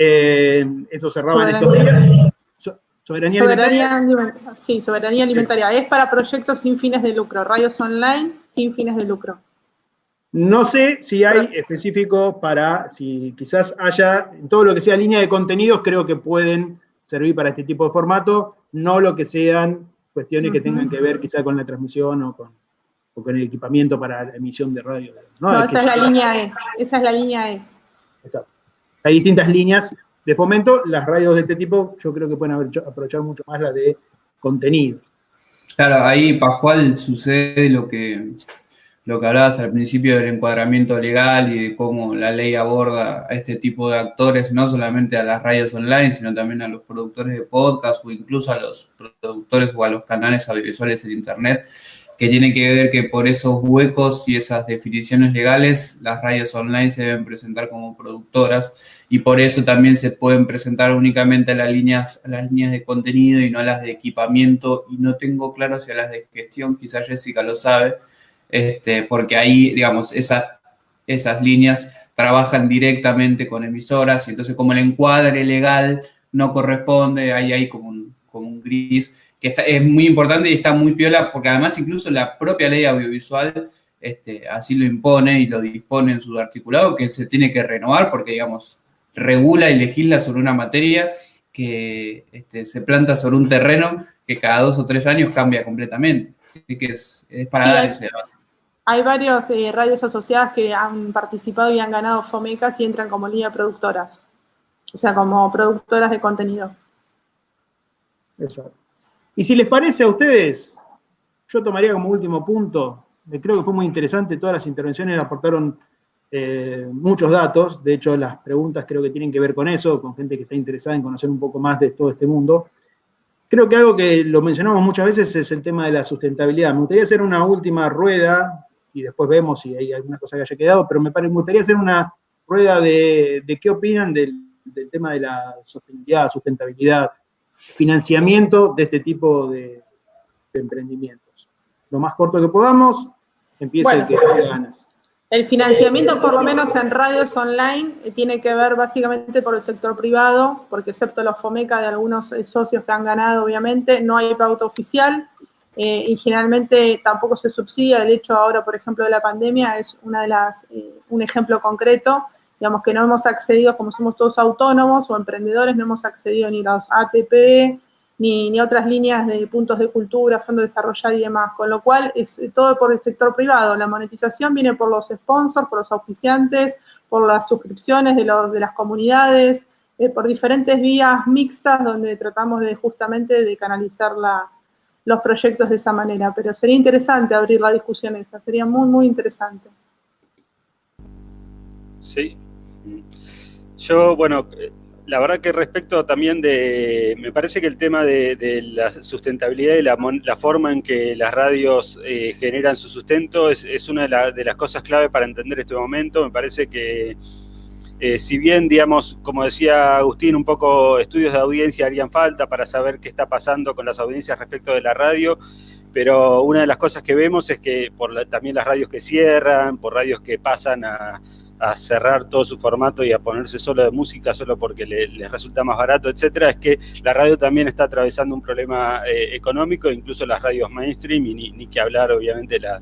Esto cerraba en estos días. ¿Soberanía alimentaria? Sí, soberanía alimentaria. Es para proyectos sin fines de lucro, radios online sin fines de lucro. No sé si hay específico si quizás haya, en todo lo que sea línea de contenidos, creo que pueden servir para este tipo de formato, no lo que sean cuestiones que tengan que ver quizá con la transmisión o con el equipamiento para la emisión de radio. No, esa es la línea E. Esa es la línea E. Exacto. Hay distintas líneas de fomento. Las radios de este tipo yo creo que pueden aprovechar mucho más la de contenidos. Claro, ahí, Pascual, sucede lo que hablabas al principio del encuadramiento legal y de cómo la ley aborda a este tipo de actores, no solamente a las radios online, sino también a los productores de podcast o incluso a los productores o a los canales audiovisuales en Internet, que tiene que ver que por esos huecos y esas definiciones legales, las radios online se deben presentar como productoras, y por eso también se pueden presentar únicamente a las líneas de contenido y no a las de equipamiento, y no tengo claro si a las de gestión, quizás Jessica lo sabe, porque ahí, digamos, esas líneas trabajan directamente con emisoras, y entonces como el encuadre legal no corresponde, ahí hay como un gris, que es muy importante y está muy piola, porque además incluso la propia ley audiovisual así lo impone y lo dispone en su articulado, que se tiene que renovar porque, digamos, regula y legisla sobre una materia que se planta sobre un terreno que cada 2 o 3 años cambia completamente. Así que es para dar ese debate. Hay varios radios asociadas que han participado y han ganado FOMECAS y entran como línea productoras, o sea, como productoras de contenido. Exacto. Y si les parece a ustedes, yo tomaría como último punto, creo que fue muy interesante, todas las intervenciones aportaron muchos datos, de hecho las preguntas creo que tienen que ver con eso, con gente que está interesada en conocer un poco más de todo este mundo. Creo que algo que lo mencionamos muchas veces es el tema de la sustentabilidad. Me gustaría hacer una última rueda, y después vemos si hay alguna cosa que haya quedado, pero me gustaría hacer una rueda de qué opinan del tema de la sustentabilidad, financiamiento de este tipo de emprendimientos. Lo más corto que podamos, empieza el que tenga ganas. El financiamiento, por lo menos en radios online, tiene que ver básicamente por el sector privado, porque excepto los FOMECA de algunos socios que han ganado, obviamente, no hay pauta oficial, y generalmente tampoco se subsidia. El hecho ahora, por ejemplo, de la pandemia es un ejemplo concreto. Digamos que no hemos accedido, como somos todos autónomos o emprendedores, no hemos accedido ni a los ATP, ni a otras líneas de puntos de cultura, fondos de desarrollo y demás, con lo cual es todo por el sector privado. La monetización viene por los sponsors, por los auspiciantes, por las suscripciones de las comunidades, por diferentes vías mixtas donde tratamos justamente de canalizar los proyectos de esa manera, pero sería interesante abrir la discusión esa, sería muy, muy interesante. Sí. Yo, bueno, la verdad que respecto también me parece que el tema de la sustentabilidad y la forma en que las radios generan su sustento es una de las cosas clave para entender este momento. Me parece que si bien, digamos, como decía Agustín, un poco estudios de audiencia harían falta para saber qué está pasando con las audiencias respecto de la radio, pero una de las cosas que vemos es que también las radios que cierran, por radios que pasan a cerrar todo su formato y a ponerse solo de música solo porque les resulta más barato, etcétera, es que la radio también está atravesando un problema económico, incluso las radios mainstream, y ni que hablar, obviamente, las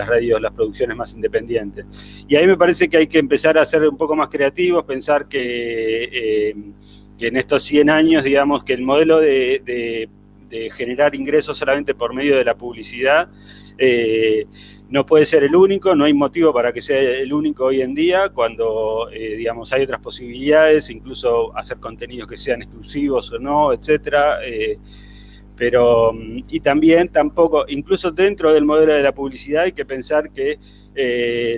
radios, las producciones más independientes. Y ahí me parece que hay que empezar a ser un poco más creativos, pensar que en estos 100 años, digamos, que el modelo de generar ingresos solamente por medio de la publicidad no puede ser el único, no hay motivo para que sea el único hoy en día, cuando, digamos, hay otras posibilidades, incluso hacer contenidos que sean exclusivos o no, etcétera. Pero, y también tampoco, incluso dentro del modelo de la publicidad, hay que pensar que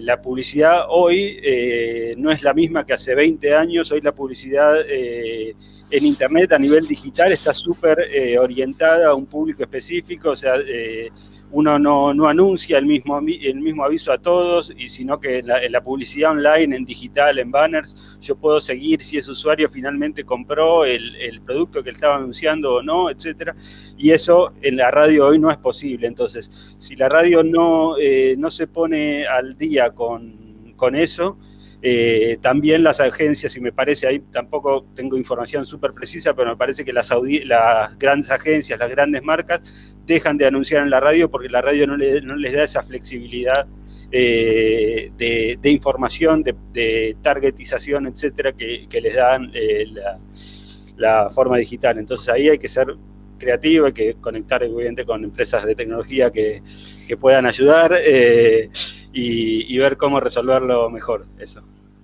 la publicidad hoy no es la misma que hace 20 años. Hoy la publicidad en Internet a nivel digital está súper orientada a un público específico, o sea, uno no anuncia el mismo aviso a todos, y sino que en la publicidad online, en digital, en banners, yo puedo seguir si ese usuario finalmente compró el producto que él estaba anunciando o no, etcétera. Y eso en la radio hoy no es posible. Entonces, si la radio no se pone al día con eso, también las agencias, y me parece, ahí tampoco tengo información súper precisa, pero me parece que las grandes agencias, las grandes marcas, dejan de anunciar en la radio porque la radio no les da esa flexibilidad de información, de targetización, etcétera, que les dan la forma digital. Entonces ahí hay que ser creativo, hay que conectar, obviamente, con empresas de tecnología que puedan ayudar y ver cómo resolverlo mejor, eso.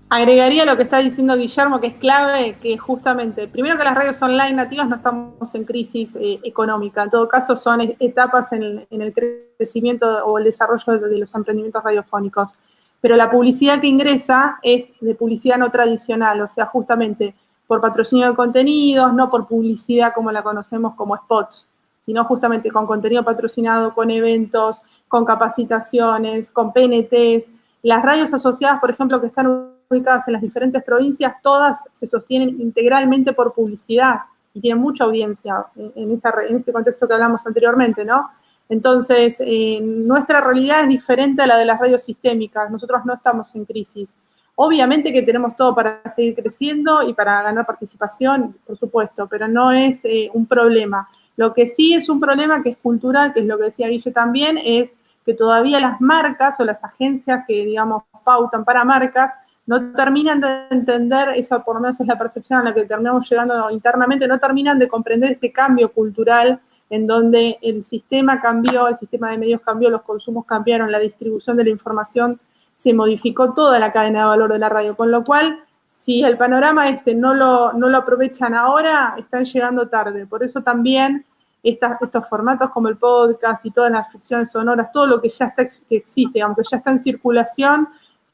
Agregaría lo que está diciendo Guillermo, que es clave, que justamente, primero que las radios online nativas no estamos en crisis económica, en todo caso son etapas en el crecimiento o el desarrollo de los emprendimientos radiofónicos, pero la publicidad que ingresa es de publicidad no tradicional, o sea, justamente por patrocinio de contenidos, no por publicidad como la conocemos como spots, sino justamente con contenido patrocinado, con eventos, con capacitaciones, con PNTs. Las radios asociadas, por ejemplo, que están ubicadas en las diferentes provincias, todas se sostienen integralmente por publicidad y tienen mucha audiencia en este contexto que hablamos anteriormente, ¿no? Entonces, nuestra realidad es diferente a la de las radios sistémicas. Nosotros no estamos en crisis. Obviamente que tenemos todo para seguir creciendo y para ganar participación, por supuesto, pero no es un problema. Lo que sí es un problema que es cultural, que es lo que decía Guille también, es que todavía las marcas o las agencias que, digamos, pautan para marcas no terminan de entender, esa por lo menos es la percepción a la que terminamos llegando internamente, no terminan de comprender este cambio cultural en donde el sistema cambió, el sistema de medios cambió, los consumos cambiaron, la distribución de la información se modificó, toda la cadena de valor de la radio, con lo cual, si el panorama no lo aprovechan ahora, están llegando tarde. Por eso también estos formatos como el podcast y todas las ficciones sonoras, todo lo que ya que existe, aunque ya está en circulación,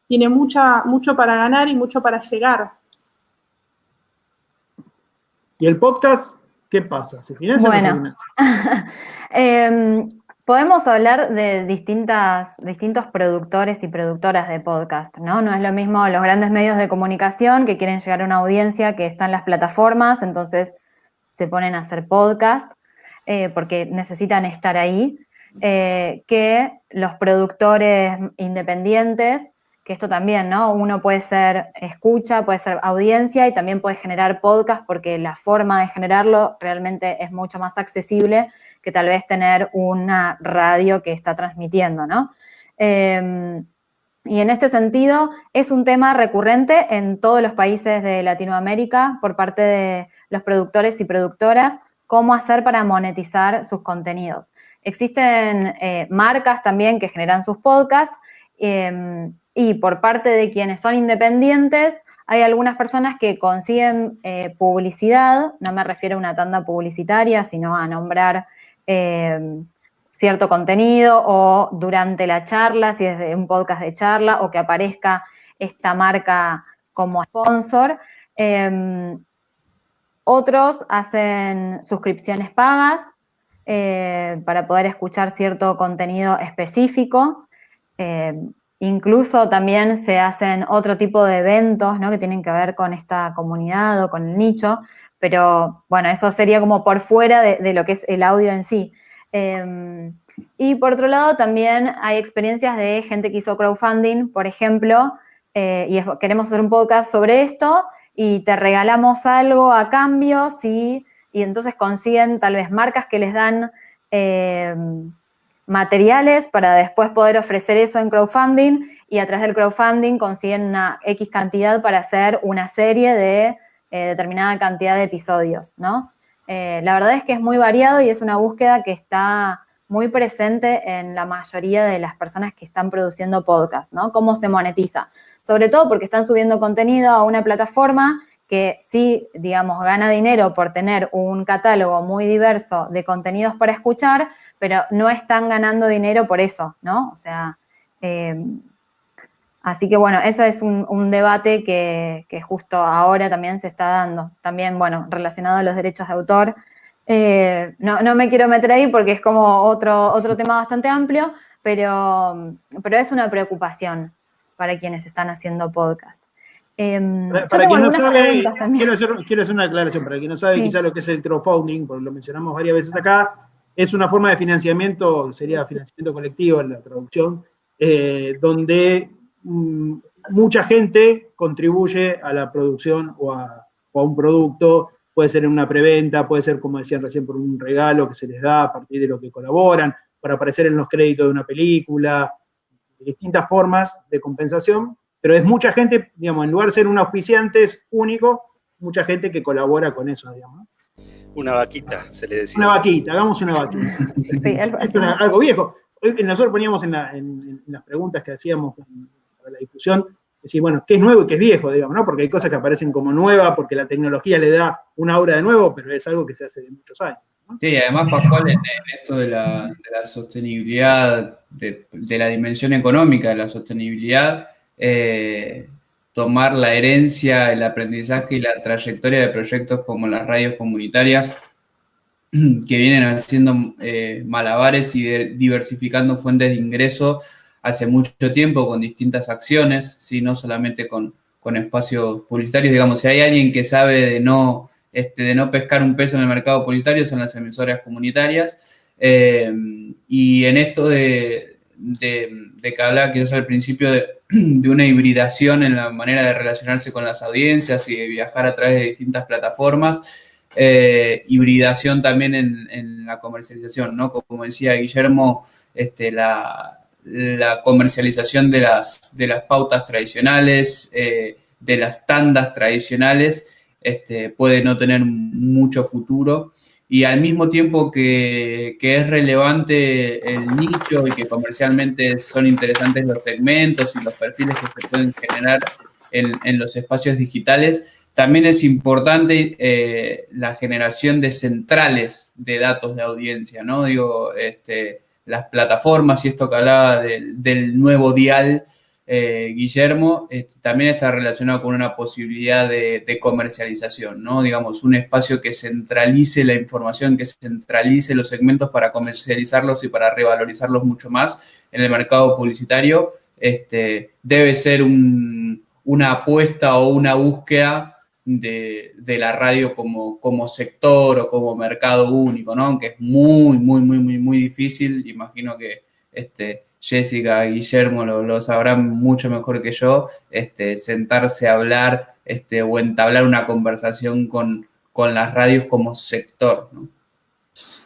tiene mucho para ganar y mucho para llegar. ¿Y el podcast qué pasa? ¿Se financia o no se financia? Podemos hablar de distintos productores y productoras de podcast, ¿no? No es lo mismo los grandes medios de comunicación que quieren llegar a una audiencia que está en las plataformas, entonces se ponen a hacer podcast porque necesitan estar ahí, que los productores independientes, que esto también, ¿no? Uno puede ser escucha, puede ser audiencia y también puede generar podcast porque la forma de generarlo realmente es mucho más accesible que tal vez tener una radio que está transmitiendo, ¿no? Y en este sentido es un tema recurrente en todos los países de Latinoamérica por parte de los productores y productoras, cómo hacer para monetizar sus contenidos. Existen marcas también que generan sus podcasts y por parte de quienes son independientes hay algunas personas que consiguen publicidad, no me refiero a una tanda publicitaria, sino a nombrar cierto contenido, o durante la charla, si es de un podcast de charla, o que aparezca esta marca como sponsor. Otros hacen suscripciones pagas para poder escuchar cierto contenido específico. Incluso también se hacen otro tipo de eventos, ¿no?, que tienen que ver con esta comunidad o con el nicho, pero bueno, eso sería como por fuera de lo que es el audio en sí. Y por otro lado también hay experiencias de gente que hizo crowdfunding, por ejemplo, queremos hacer un podcast sobre esto y te regalamos algo a cambio, ¿sí? Y entonces consiguen tal vez marcas que les dan materiales para después poder ofrecer eso en crowdfunding, y a través del crowdfunding consiguen una X cantidad para hacer una serie de determinada cantidad de episodios, ¿no? La verdad es que es muy variado y es una búsqueda que está muy presente en la mayoría de las personas que están produciendo podcast, ¿no? ¿Cómo se monetiza? Sobre todo porque están subiendo contenido a una plataforma que sí, digamos, gana dinero por tener un catálogo muy diverso de contenidos para escuchar, pero no están ganando dinero por eso, ¿no? O sea, así que bueno, ese es un debate que justo ahora también se está dando. También, bueno, relacionado a los derechos de autor. No me quiero meter ahí porque es como otro tema bastante amplio, pero es una preocupación para quienes están haciendo podcast. Para quien no sabe, quiero hacer una aclaración. Para quien no sabe, sí, quizás lo que es el crowdfunding, porque lo mencionamos varias veces acá, es una forma de financiamiento, sería financiamiento colectivo en la traducción, donde mucha gente contribuye a la producción o a un producto. Puede ser en una preventa, puede ser, como decían recién, por un regalo que se les da a partir de lo que colaboran, para aparecer en los créditos de una película, distintas formas de compensación, pero es mucha gente, digamos, en lugar de ser un auspiciante único, mucha gente que colabora con eso, digamos. Una vaquita, se le decía. Una vaquita, hagamos una vaquita. Sí, es algo viejo. Nosotros poníamos en las preguntas que hacíamos para la difusión, decir, bueno, ¿qué es nuevo y qué es viejo, digamos, ¿no? Porque hay cosas que aparecen como nuevas, porque la tecnología le da una aura de nuevo, pero es algo que se hace de muchos años, ¿no? Sí, además, Pascual, en esto de la sostenibilidad, de la dimensión económica de la sostenibilidad, tomar la herencia, el aprendizaje y la trayectoria de proyectos como las radios comunitarias, que vienen haciendo malabares y diversificando fuentes de ingreso hace mucho tiempo con distintas acciones, ¿sí? No solamente con espacios publicitarios. Digamos, si hay alguien que sabe de no pescar un peso en el mercado publicitario, son las emisoras comunitarias. Y en esto de que hablaba quizás al principio de una hibridación en la manera de relacionarse con las audiencias y de viajar a través de distintas plataformas, hibridación también en la comercialización, ¿no? Como decía Guillermo, la comercialización de las pautas tradicionales, de las tandas tradicionales, puede no tener mucho futuro, y al mismo tiempo que es relevante el nicho y que comercialmente son interesantes los segmentos y los perfiles que se pueden generar en los espacios digitales, también es importante la generación de centrales de datos de audiencia, ¿no? Digo, las plataformas, y esto que hablaba del nuevo dial, Guillermo, también está relacionado con una posibilidad de comercialización, ¿no? Digamos, un espacio que centralice la información, que centralice los segmentos para comercializarlos y para revalorizarlos mucho más en el mercado publicitario, debe ser una apuesta o una búsqueda de la radio como sector o como mercado único, ¿no? Aunque es muy difícil. Imagino que Jessica y Guillermo lo sabrán mucho mejor que yo, sentarse a hablar o entablar una conversación con las radios como sector, ¿no?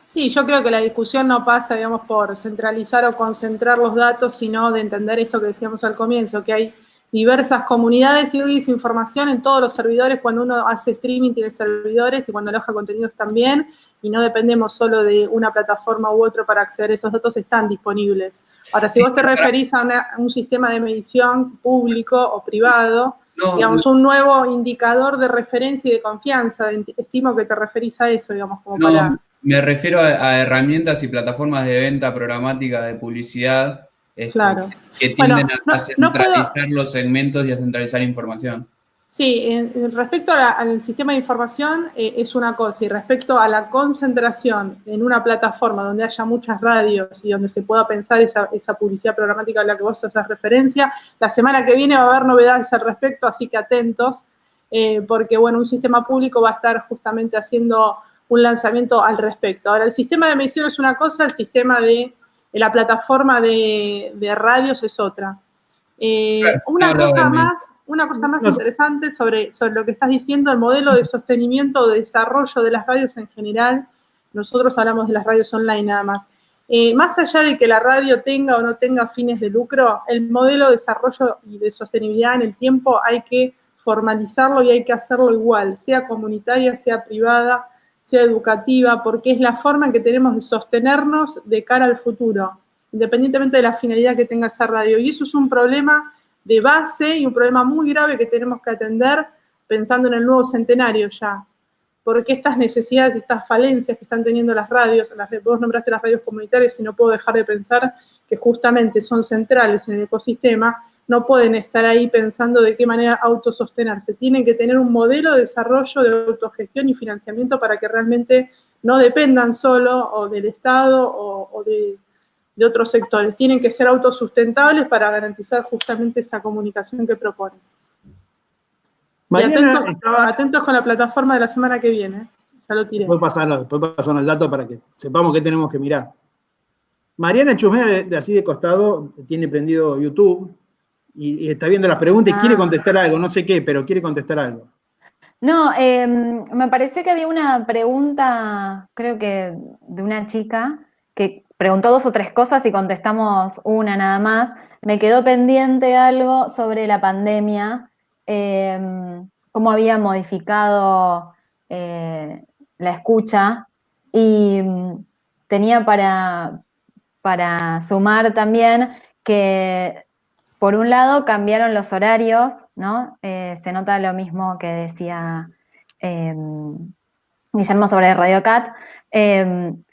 Sí, yo creo que la discusión no pasa, digamos, por centralizar o concentrar los datos, sino de entender esto que decíamos al comienzo, que hay diversas comunidades y hoy esa información en todos los servidores. Cuando uno hace streaming tiene servidores, y cuando aloja contenidos también, y no dependemos solo de una plataforma u otra para acceder a esos datos, están disponibles. Ahora, si vos te referís a un sistema de medición público o privado, digamos, un nuevo indicador de referencia y de confianza, estimo que te referís a eso, digamos, como para Me refiero a herramientas y plataformas de venta programática de publicidad Claro. que tienden Bueno, a no puedo... centralizar los segmentos y a centralizar información. Sí, respecto al sistema de información es una cosa, y respecto a la concentración en una plataforma donde haya muchas radios y donde se pueda pensar esa publicidad programática a la que vos haces referencia, la semana que viene va a haber novedades al respecto, así que atentos, porque bueno, un sistema público va a estar justamente haciendo un lanzamiento al respecto. Ahora, el sistema de medición es una cosa, el sistema de la plataforma de radios es otra. Una cosa más interesante sobre lo que estás diciendo, el modelo de sostenimiento o de desarrollo de las radios en general. Nosotros hablamos de las radios online nada más. Más allá de que la radio tenga o no tenga fines de lucro, el modelo de desarrollo y de sostenibilidad en el tiempo hay que formalizarlo y hay que hacerlo igual, sea comunitaria, sea privada, sea educativa, porque es la forma en que tenemos de sostenernos de cara al futuro, independientemente de la finalidad que tenga esa radio. Y eso es un problema de base y un problema muy grave que tenemos que atender pensando en el nuevo centenario ya. Porque estas necesidades y estas falencias que están teniendo las radios, vos nombraste las radios comunitarias y no puedo dejar de pensar que justamente son centrales en el ecosistema, no pueden estar ahí pensando de qué manera autosostenerse. Tienen que tener un modelo de desarrollo de autogestión y financiamiento para que realmente no dependan solo o del Estado o de otros sectores. Tienen que ser autosustentables para garantizar justamente esa comunicación que proponen. Mariana atentos con la plataforma de la semana que viene. Ya lo tiré. Después pasarnos el dato para que sepamos qué tenemos que mirar. Mariana chusmea así de costado, tiene prendido YouTube y está viendo las preguntas y quiere contestar algo, no sé qué, pero quiere contestar algo. No, me pareció que había una pregunta, creo que de una chica, que preguntó 2 o 3 cosas y contestamos una nada más. Me quedó pendiente algo sobre la pandemia, cómo había modificado la escucha, y tenía para sumar también que, por un lado, cambiaron los horarios, ¿no? Se nota lo mismo que decía Guillermo sobre Radio Cat. En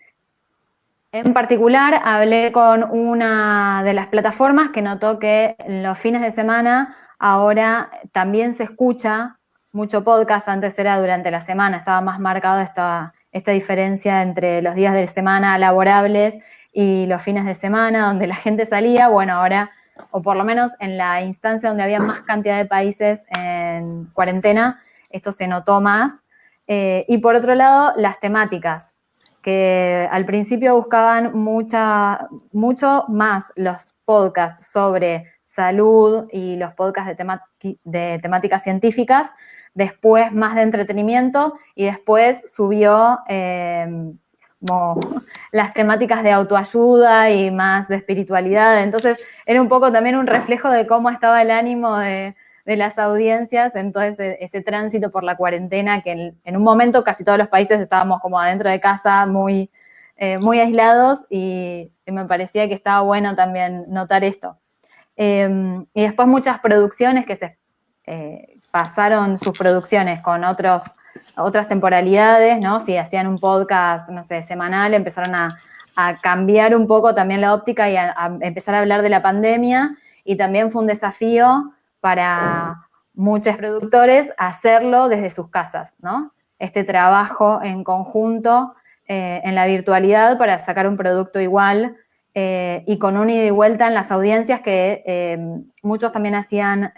particular, hablé con una de las plataformas que notó que en los fines de semana ahora también se escucha mucho podcast. Antes era durante la semana, estaba más marcado esta diferencia entre los días de semana laborables y los fines de semana donde la gente salía. Bueno, ahora, o por lo menos en la instancia donde había más cantidad de países en cuarentena, esto se notó más. Y por otro lado, las temáticas, que al principio buscaban mucho más los podcasts sobre salud y los podcasts de temáticas científicas, después más de entretenimiento, y después subió como las temáticas de autoayuda y más de espiritualidad. Entonces era un poco también un reflejo de cómo estaba el ánimo de las audiencias en todo ese tránsito por la cuarentena, que en un momento casi todos los países estábamos como adentro de casa, muy aislados, y me parecía que estaba bueno también notar esto. Y después muchas producciones que se pasaron sus producciones con otras temporalidades, ¿no? Si hacían un podcast, no sé, semanal, empezaron a cambiar un poco también la óptica y a empezar a hablar de la pandemia, y también fue un desafío para muchos productores hacerlo desde sus casas, ¿no? Este trabajo en conjunto en la virtualidad para sacar un producto igual y con un ida y vuelta en las audiencias, que muchos también hacían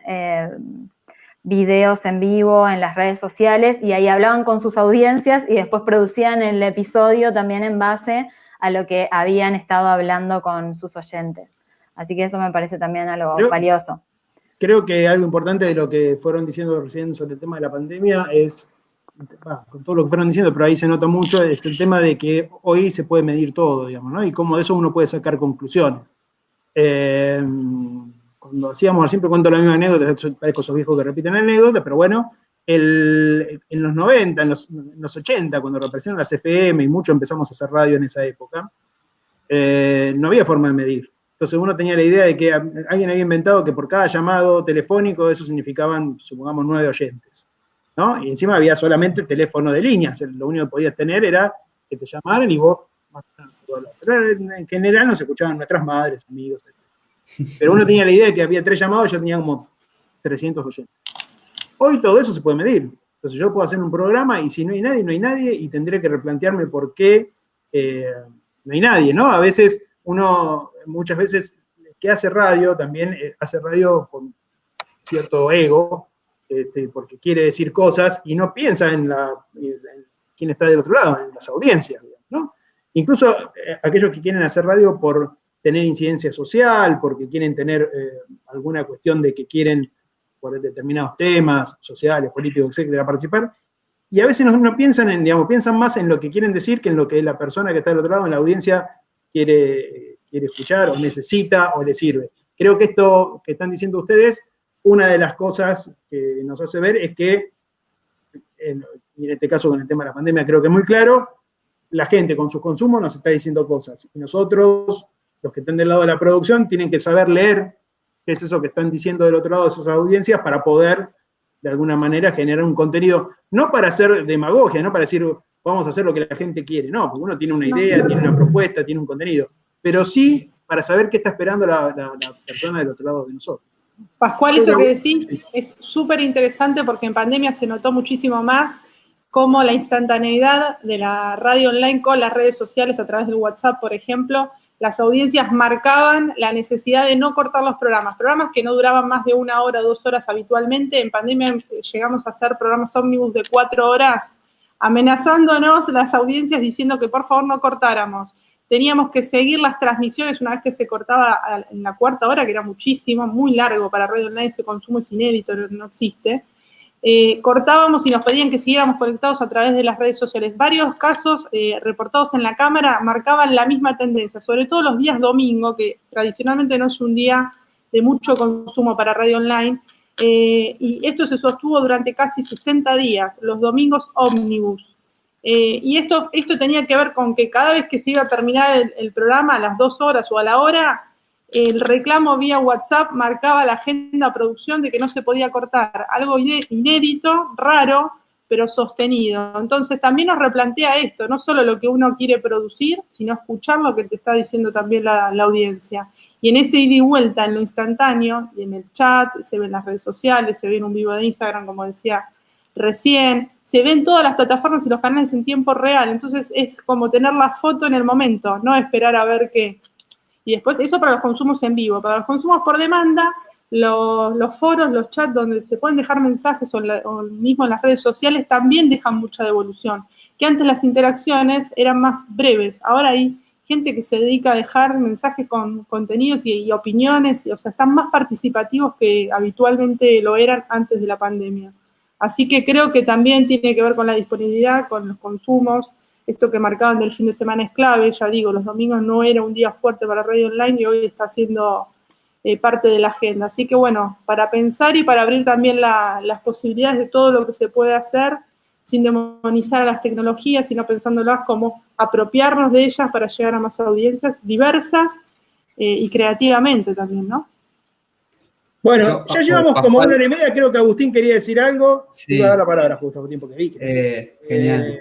videos en vivo en las redes sociales, y ahí hablaban con sus audiencias y después producían el episodio también en base a lo que habían estado hablando con sus oyentes. Así que eso me parece también algo valioso. Creo que algo importante de lo que fueron diciendo recién sobre el tema de la pandemia es, con todo lo que fueron diciendo, pero ahí se nota mucho, es el tema de que hoy se puede medir todo, digamos, ¿no? Y cómo de eso uno puede sacar conclusiones. Cuando hacíamos, siempre cuento la misma anécdota, parezco esos viejos que repiten anécdotas, pero bueno, en los 90, en los 80, cuando reaparecieron las FM y mucho empezamos a hacer radio en esa época, no había forma de medir. Entonces uno tenía la idea de que alguien había inventado que por cada llamado telefónico eso significaban, supongamos, 9 oyentes, ¿no? Y encima había solamente teléfono de líneas, lo único que podías tener era que te llamaran y vos, pero en general nos escuchaban nuestras madres, amigos, etc. Pero uno tenía la idea de que había 3 llamados y yo tenía como 300 oyentes. Hoy todo eso se puede medir. Entonces yo puedo hacer un programa y si no hay nadie, no hay nadie, y tendré que replantearme por qué no hay nadie, ¿no? A veces muchas veces, que hace radio, también hace radio con cierto ego, porque quiere decir cosas y no piensa en quién está del otro lado, en las audiencias, ¿no? Incluso aquellos que quieren hacer radio por tener incidencia social, porque quieren tener alguna cuestión de que quieren, por determinados temas sociales, políticos, etcétera, participar, y a veces no piensan piensan más en lo que quieren decir que en lo que la persona que está del otro lado, en la audiencia, quiere escuchar, o necesita, o le sirve. Creo que esto que están diciendo ustedes, una de las cosas que nos hace ver es que, y en este caso con el tema de la pandemia creo que es muy claro, la gente con sus consumos nos está diciendo cosas, y nosotros, los que están del lado de la producción, tienen que saber leer qué es eso que están diciendo del otro lado de esas audiencias para poder, de alguna manera, generar un contenido, no para hacer demagogia, no para decir, vamos a hacer lo que la gente quiere, no, porque uno tiene una idea, tiene una propuesta, tiene un contenido, pero sí para saber qué está esperando la persona del otro lado de nosotros. Pascual, eso que decís es súper interesante porque en pandemia se notó muchísimo más cómo la instantaneidad de la radio online con las redes sociales a través del WhatsApp, por ejemplo, las audiencias marcaban la necesidad de no cortar los programas que no duraban más de 1 hora, 2 horas habitualmente. En pandemia llegamos a hacer programas ómnibus de 4 horas, amenazándonos las audiencias diciendo que por favor no cortáramos. Teníamos que seguir las transmisiones una vez que se cortaba en la 4ª hora, que era muchísimo, muy largo para radio online, ese consumo es inédito, no existe. Cortábamos y nos pedían que siguiéramos conectados a través de las redes sociales. Varios casos reportados en la Cámara marcaban la misma tendencia, sobre todo los días domingo, que tradicionalmente no es un día de mucho consumo para radio online, y esto se sostuvo durante casi 60 días, los domingos ómnibus. Y esto tenía que ver con que cada vez que se iba a terminar el programa, a las 2 horas o a la hora, el reclamo vía WhatsApp marcaba la agenda producción de que no se podía cortar. Algo inédito, raro, pero sostenido. Entonces también nos replantea esto, no solo lo que uno quiere producir, sino escuchar lo que te está diciendo también la audiencia. Y en ese ida y vuelta, en lo instantáneo, y en el chat, se ven las redes sociales, se ve en un vivo de Instagram, como decía recién, se ven todas las plataformas y los canales en tiempo real. Entonces es como tener la foto en el momento, no esperar a ver qué. Y después eso para los consumos en vivo. Para los consumos por demanda, los foros, los chats donde se pueden dejar mensajes o mismo en las redes sociales también dejan mucha devolución. Que antes las interacciones eran más breves. Ahora hay gente que se dedica a dejar mensajes con contenidos y opiniones, o sea, están más participativos que habitualmente lo eran antes de la pandemia. Así que creo que también tiene que ver con la disponibilidad, con los consumos. Esto que marcaban del fin de semana es clave, ya digo, los domingos no era un día fuerte para radio online y hoy está siendo parte de la agenda. Así que bueno, para pensar y para abrir también las posibilidades de todo lo que se puede hacer sin demonizar a las tecnologías, sino pensándolas como apropiarnos de ellas para llegar a más audiencias diversas y creativamente también, ¿no? Bueno, ya llevamos como 1 hora y media, creo que Agustín quería decir algo. Sí. Iba a dar la palabra justo por tiempo que vi. Genial.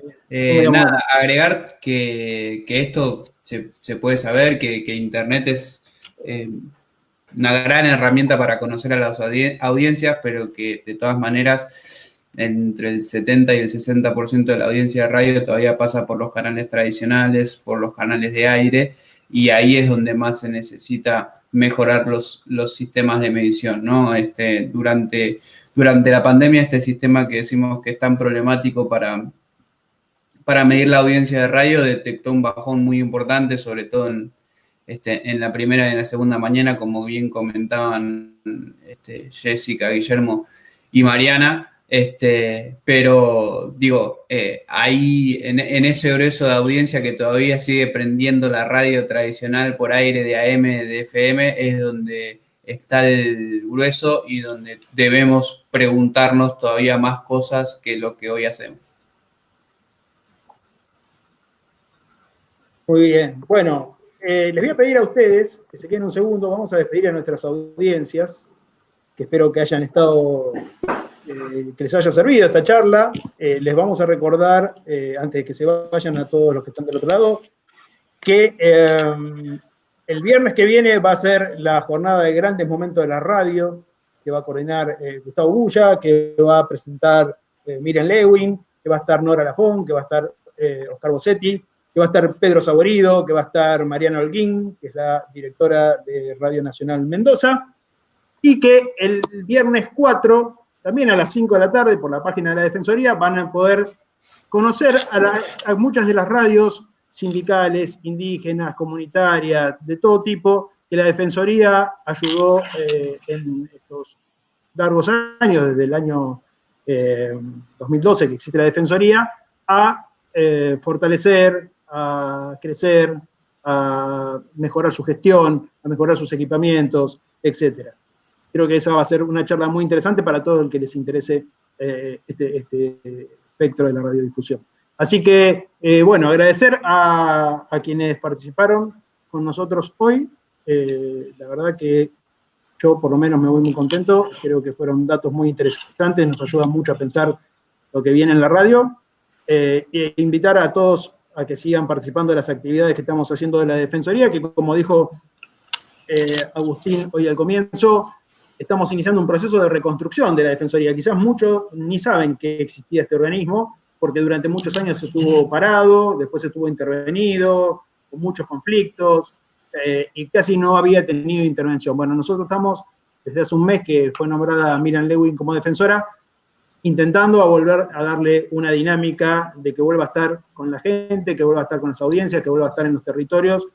Nada, agregar que esto se puede saber, que Internet es una gran herramienta para conocer a las audiencias, pero que de todas maneras entre el 70 y el 60% de la audiencia de radio todavía pasa por los canales tradicionales, por los canales de aire, y ahí es donde más se necesita mejorar los sistemas de medición, ¿no? Durante la pandemia, este sistema que decimos que es tan problemático para medir la audiencia de radio detectó un bajón muy importante, sobre todo en la primera y en la segunda mañana, como bien comentaban Jessica, Guillermo y Mariana. Pero digo, ahí en ese grueso de audiencia que todavía sigue prendiendo la radio tradicional por aire de AM, de FM, es donde está el grueso y donde debemos preguntarnos todavía más cosas que lo que hoy hacemos. Muy bien. Bueno, les voy a pedir a ustedes que se queden un segundo, vamos a despedir a nuestras audiencias, que espero que hayan estado que les haya servido esta charla. Les vamos a recordar, antes de que se vayan a todos los que están del otro lado, que el viernes que viene va a ser la jornada de grandes momentos de la radio, que va a coordinar Gustavo Bulla, que va a presentar Miriam Lewin, que va a estar Nora Lafón, que va a estar Oscar Bossetti, que va a estar Pedro Saborido, que va a estar Mariana Holguín, que es la directora de Radio Nacional Mendoza, y que el viernes 4, también a las 5 de la tarde, por la página de la Defensoría, van a poder conocer a muchas de las radios sindicales, indígenas, comunitarias, de todo tipo, que la Defensoría ayudó en estos largos años, desde el año 2012 que existe la Defensoría, a fortalecer, a crecer, a mejorar su gestión, a mejorar sus equipamientos, etcétera. Creo que esa va a ser una charla muy interesante para todo el que les interese este espectro de la radiodifusión. Así que, bueno, agradecer a quienes participaron con nosotros hoy. La verdad que yo por lo menos me voy muy contento. Creo que fueron datos muy interesantes, nos ayudan mucho a pensar lo que viene en la radio. E invitar a todos a que sigan participando de las actividades que estamos haciendo de la Defensoría, que como dijo Agustín hoy al comienzo, estamos iniciando un proceso de reconstrucción de la Defensoría. Quizás muchos ni saben que existía este organismo, porque durante muchos años estuvo parado, después estuvo intervenido, con muchos conflictos, y casi no había tenido intervención. Bueno, nosotros estamos, desde hace un mes que fue nombrada Miriam Lewin como defensora, intentando volver a darle una dinámica de que vuelva a estar con la gente, que vuelva a estar con las audiencias, que vuelva a estar en los territorios,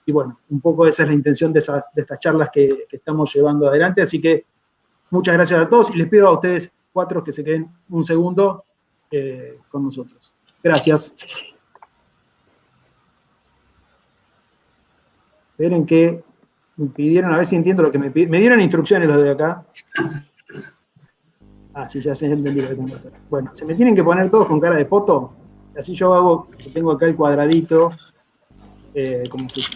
y bueno, un poco esa es la intención de estas charlas que estamos llevando adelante, así que muchas gracias a todos, y les pido a ustedes 4 que se queden un segundo con nosotros. Gracias. Esperen que me pidieron, a ver si entiendo lo que me pidieron. Me dieron instrucciones los de acá. Ah, sí, ya se entendí lo que tengo que hacer. Bueno, se me tienen que poner todos con cara de foto. Así yo hago, tengo acá el cuadradito, ¿cómo se llama?